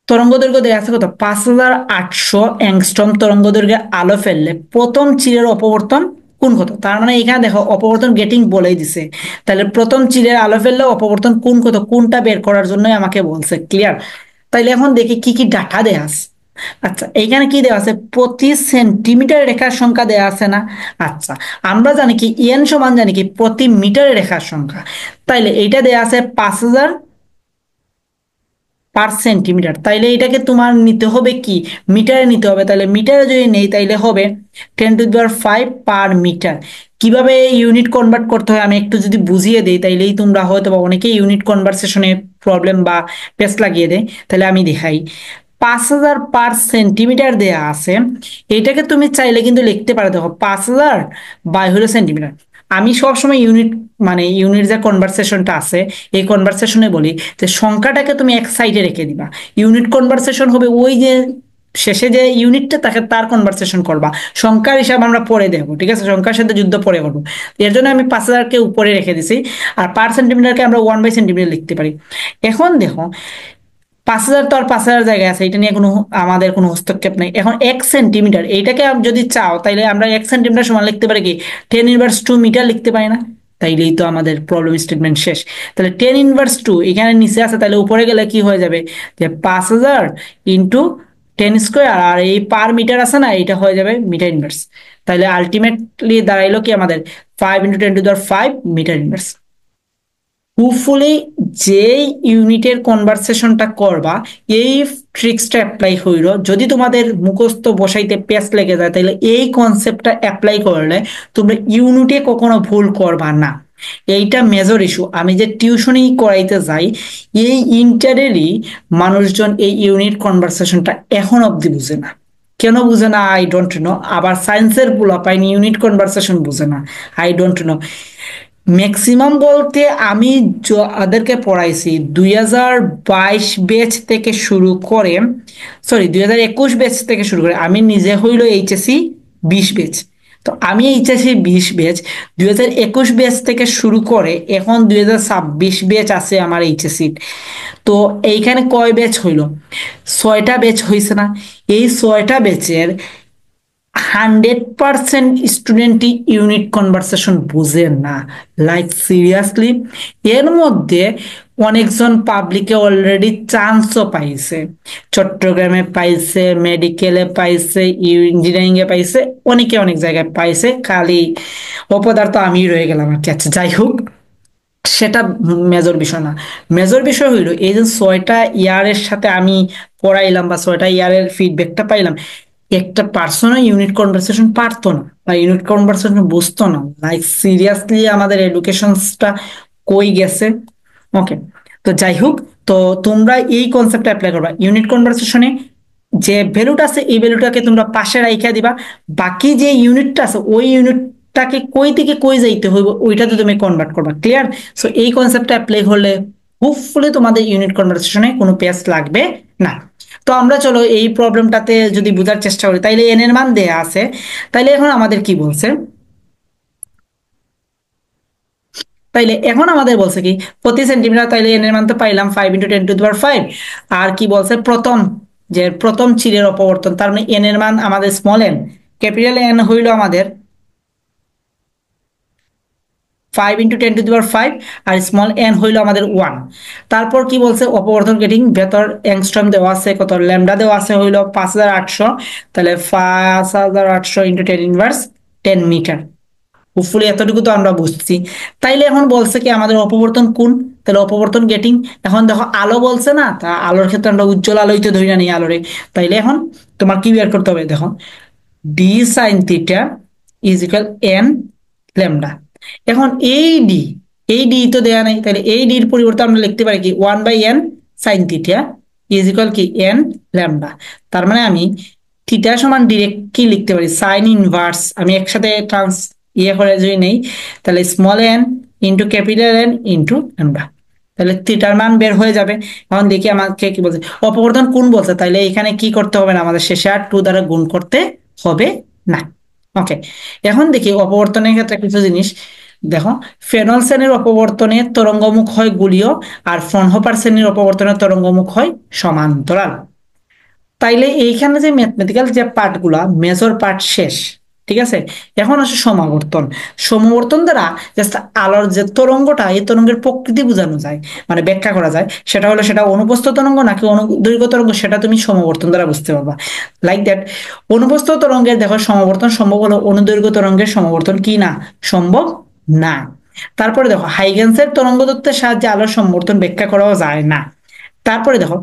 তরঙ্গ দৈর্ঘ্য দেওয়া আছে কত, 5800 অ্যাংস্ট্রম তরঙ্গ দৈর্ঘ্যে আলো ফেললে প্রথম চিরের অপবর্তন কোণ কত। তার মানে এখানে দেখো অপবর্তন গেটিং বলেই দিছে, তাহলে প্রথম চিরের আলো ফেললে অপবর্তন কোণ কত, কোণটা বের করার জন্য আমাকে বলছে। ক্লিয়ার? তাইলে এখন দেখি কি কি ডাটা দেয়া আছে। আচ্ছা, এইখানে কি দেওয়া আছে, প্রতি সেন্টিমিটার রেখার সংখ্যা দেওয়া আছে না। আচ্ছা, আমরা জানি কি এন সমান জানি কি প্রতি মিটারের রেখার সংখ্যা, তাইলে এইটা দেওয়া আছে 5000 পার সেন্টিমিটার। তাইলে এটাকে তোমার নিতে হবে কি, মিটারে নিতে হবে। তাহলে মিটারে যদি নেই তাইলে হবে 10⁵ পার মিটার। কিভাবে ইউনিট কনভার্ট করতে হয় আমি একটু যদি বুঝিয়ে দিই, তাইলেই তোমরা হয়তো বা অনেকেই ইউনিট কনভার্সেশনে প্রবলেম বা পেস্ট লাগিয়ে দেয়। তাহলে আমি দেখাই, 5000 পার সেন্টিমিটার দেয়া আছে, এটাকে তুমি চাইলে কিন্তু লিখতে পারো, দেখো 5000 বাই হলো সেন্টিমিটার। আমি সবসময় ইউনিট, মানে ইউনিট যে কনভার্সেশনটা আছে, এই কনভার্সেশনে বলি যে সংখ্যাটাকে তুমি এক সাইডে রেখে দিবা। ইউনিট কনভার্সেশন হবে ওই যে শেষে যে ইউনিটটা তাকে তার কনভার্সেশন করবা, সংখ্যার হিসাব আমরা পরে দেবো, ঠিক আছে, সংখ্যার সাথে যুদ্ধ পরে করবো। এর জন্য আমি 5000কে উপরে রেখে দিছি, আর পার সেন্টিমিটারকে আমরা 1/সেন্টিমিটার লিখতে পারি। এখন দেখো 5000 তো আর 5000 জায়গায় আছে, এটা নিয়ে কোনো আমাদের কোনো হস্তক্ষেপ নাই। এখন 1 সেন্টিমিটার, এইটাকে যদি চাও তাইলে আমরা 1 সেন্টিমিটার সমান লিখতে পারি কি 10⁻² মিটার লিখতে পারি না। তাইলেই তো আমাদের প্রবলেম স্টেটমেন্ট শেষ। তাহলে 10⁻² এখানে নিচে আছে, তাহলে উপরে গেলে কি হয়ে যাবে, যে 5000 ইন্টু 10², আর এই পার মিটার আছে না, এটা হয়ে যাবে মিটার ইনভার্স। তাহলে আলটিমেটলি দাঁড়াইলো কি আমাদের 5 × 10⁵ মিটার ইনভার্স। হোপফুলি যেই ইউনিটের কনভার্সেশনটা করবা, এই ট্রিক্সটা অ্যাপ্লাই হইল। যদি তোমাদের মুখস্থ বসাইতে পেস লেগে যায়, তাহলে এই কনসেপ্টটা অ্যাপ্লাই করলে তোমরা ইউনিটে কখনো ভুল করবা না। এইটা মেজর ইস্যু। আমি যে টিউশনই করাইতে যাই, এই ইন্টারেরই মানুষজন এই ইউনিট কনভার্সেশনটা এখন অব্দি বুঝে না। কেন বুঝে না আই ডোন্ট নো। আবার সায়েন্সের পোলাপাইন ইউনিট কনভার্সেশন বুঝে না, আই ডোন্ট নো। ম্যাক্সিমাম বলতে আমি যাদেরকে পড়াইছি 2022 ব্যাচ থেকে শুরু করে, সরি 2021 ব্যাচ থেকে শুরু করে, আমি নিজে হইল এইচএসসি 20 ব্যাচ। তো আমি এইচএসসি 20 ব্যাচ, 2021 ব্যাচ থেকে শুরু করে এখন 2026 ব্যাচ আছে আমার এইচএসসি। তো এইখানে কয় ব্যাচ হইল, 6টা ব্যাচ হয়েছে না। এই 6টা ব্যাচের 100% স্টুডেন্টই ইউনিট কনভার্সেশন বুঝে না, লাইক সিরিয়াসলি। এর মধ্যে অনেকজন পাবলিকে অলরেডি চান্সও পাইছে, চট্টগ্রামে পাইছে, মেডিকেলে পাইছে, ইঞ্জিনিয়ারিং এ পাইছে, অনেকে অনেক জায়গায় পাইছে, খালি অপদার্থ আমি রয়ে গেলাম আর কি। আচ্ছা, যাই হোক, সেটা মেজর বিষয় না। মেজর বিষয় হইলো এই যে 6টা ইয়ারের সাথে আমি পড়াইলাম বা 6টা ইয়ারের ফিডব্যাকটা পাইলাম, একটা পার্সনও ইউনিট কনভার্সেশন পারতো না বা ইউনিট কনভার্সেশন বুঝতো না। লাইক সিরিয়াসলি আমাদের এডুকেশনটা কই গেছে। ওকে, তো যাই হোক, তো তোমরা এই কনসেপ্টটা অ্যাপ্লাই করবা ইউনিট কনভার্সেশনে। যে ভ্যালুটা আছে এই ভ্যালুটাকে তোমরা পাশে রাইখা দিবা, বাকি যে ইউনিটটা আছে ওই ইউনিটটাকে কই থেকে কই যাইতে হইব ওইটাতে তুমি কনভার্ট করবা। ক্লিয়ার? সো এই কনসেপ্টটা অ্যাপ্লাই হলে হোপফুলি তোমাদের ইউনিট কনভার্সেশনে কোনো পেজ লাগবে না। তো আমরা চলো এই প্রবলেমটাতে যদি বোঝার চেষ্টা করি, তাইলে এন এর মান দেয়া আছে। তাইলে এখন আমাদের কি বলছে, তাইলে এখন আমাদের বলছে কি প্রতি সেন্টিমিটার, তাইলে এন এর মান তো পাইলাম 5 × 10⁵। আর কি বলছে, প্রথম যে প্রথম চিরের অপবর্তন, তার মানে এন এর মান আমাদের স্মল এন, ক্যাপিটাল এন হইল আমাদের 5 × 10⁵, আর স্মল এন হইল আমাদের 1। তারপর কি বলছে, অপবর্তন গেটিং ভেতর অ্যাংস্ট্রম দেওয়া আছে কত, ল্যামডা দেওয়া আছে হইল 5800, তাহলে 5800 × 10⁻10 মিটার। হোপফুলি এতটুকু তো আমরা বুঝছি। তাইলে এখন বলছে কি আমাদের অপবর্তন কোণ, তাহলে অপবর্তন গেটিং। এখন দেখো আলো বলছে না, তা আলোর ক্ষেত্রে আমরা উজ্জ্বল আলোই তো ধরি না নিই আলোরে। তাইলে এখন তোমার কি বের করতে হবে, দেখো D sine theta is equal n lambda. এখন এই ডি তো দেয়া নেই, তাহলে এই ডির পরিবর্তে আমরা লিখতে পারি কি 1/n sine theta is equal কি এন ল্যামডা। তার মানে আমি থিটা সমান ডিরেক্ট কি লিখতে পারি, সাইন ইনভার্স, আমি একসাথে করে যদি নেই, তাহলে small N into capital N into lambda, তাহলে থিটার মান বের হয়ে যাবে। এখন দেখি আমাকে কি বলছে, অপবর্তন কোণ বলছে, তাহলে এখানে কি করতে হবে না, আমাদের শেষে আর 2 দ্বারা গুণ করতে হবে না। ওকে, এখন দেখি অপবর্তনের ক্ষেত্রে কিছু জিনিস দেখো। ফ্রেনেল শ্রেণীর অপবর্তনে তরঙ্গমুখ হয় গোলীয়, আর ফ্রনহোফার শ্রেণীর অপবর্তনে তরঙ্গমুখ হয় সমান্তরাল। তাইলে এইখানে যে ম্যাথমেটিক্যাল যে পার্টগুলা, মেজর পার্ট শেষ, ঠিক আছে। এখন আসে সমাবর্তন। সমাবর্তন দ্বারা জাস্ট আলোর যে তরঙ্গটা, এই তরঙ্গের প্রকৃতি বোঝানো যায়, মানে ব্যাখ্যা করা যায়। সেটা হলো সেটা অনুপ্রস্থ তরঙ্গ নাকি অনুদৈর্ঘ্য তরঙ্গ, সেটা তুমি সমাবর্তন দ্বারা বুঝতে পারবা। লাইক দ্যাট, অনুপ্রস্থ তরঙ্গের দেখো সমাবর্তন সম্ভব হলো, অনুদৈর্ঘ্য তরঙ্গের সমাবর্তন কি না, সম্ভব না। তারপরে দেখো হাইগেন্সের তরঙ্গ তত্ত্বের সাহায্যে আলোর সমাবর্তন ব্যাখ্যা করাও যায় না। তারপরে দেখো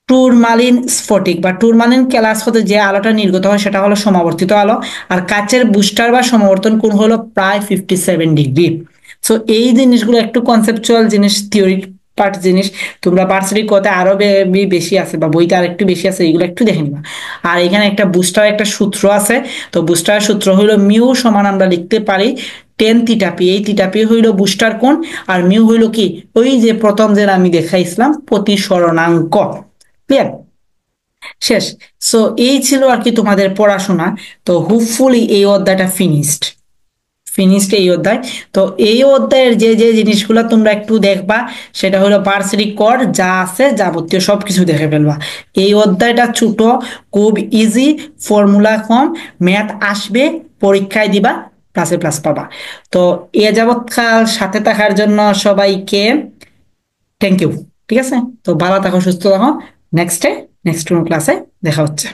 টুরমালিন স্ফটিক বা টুরমালিন কেলাস হতে যে আলোটা নির্গত হয় সেটা হলো সমাবর্তিত আলো, আর কাচের বুস্টার বা সমাবর্তন কোণ হলো প্রায় 57 ডিগ্রি। সো এই জিনিসগুলো একটু কনসেপচুয়াল জিনিস, থিওরি পার্ট জিনিস, তোমরা ভার্সিটি কোতে আরো বেশি আছে বা বইতে আর একটু বেশি আছে, এগুলো একটু দেখে নিবা। আর এখানে একটা বুস্টার একটা সূত্র আছে, তো বুস্টার সূত্র হইলো মিউ সমান আমরা লিখতে পারি 10 থিটা পি। এই থিটা পি হইলো বুস্টার কোণ, আর মিউ হইলো কি ওই যে প্রথম যে আমি দেখাইছিলাম প্রতিসরণাঙ্ক। ক্লিয়ার? শেষ। সো এই ছিল আর কি তোমাদের পড়াশোনা। তো হোপফুলি এই অধ্যায়টা ফিনিশড এই অধ্যায়। তো এই অধ্যায়ের যে যে জিনিসগুলো তোমরা একটু দেখবা, সেটা হলো ভার্সিটি কোড যা আছে যাবতীয় সবকিছু দেখে ফেলবা। এই অধ্যায়টা ছোট, খুব ইজি, ফর্মুলা কম, ম্যাথ আসবে, পরীক্ষায় দিবা, প্লাসে প্লাস পাবা। তো এ যাবৎকাল সাথে থাকার জন্য সবাইকে থ্যাংক ইউ। ঠিক আছে, তো ভালো থাকো, সুস্থ থাকো। নেক্সট কোনো ক্লাসে দেখা হচ্ছে।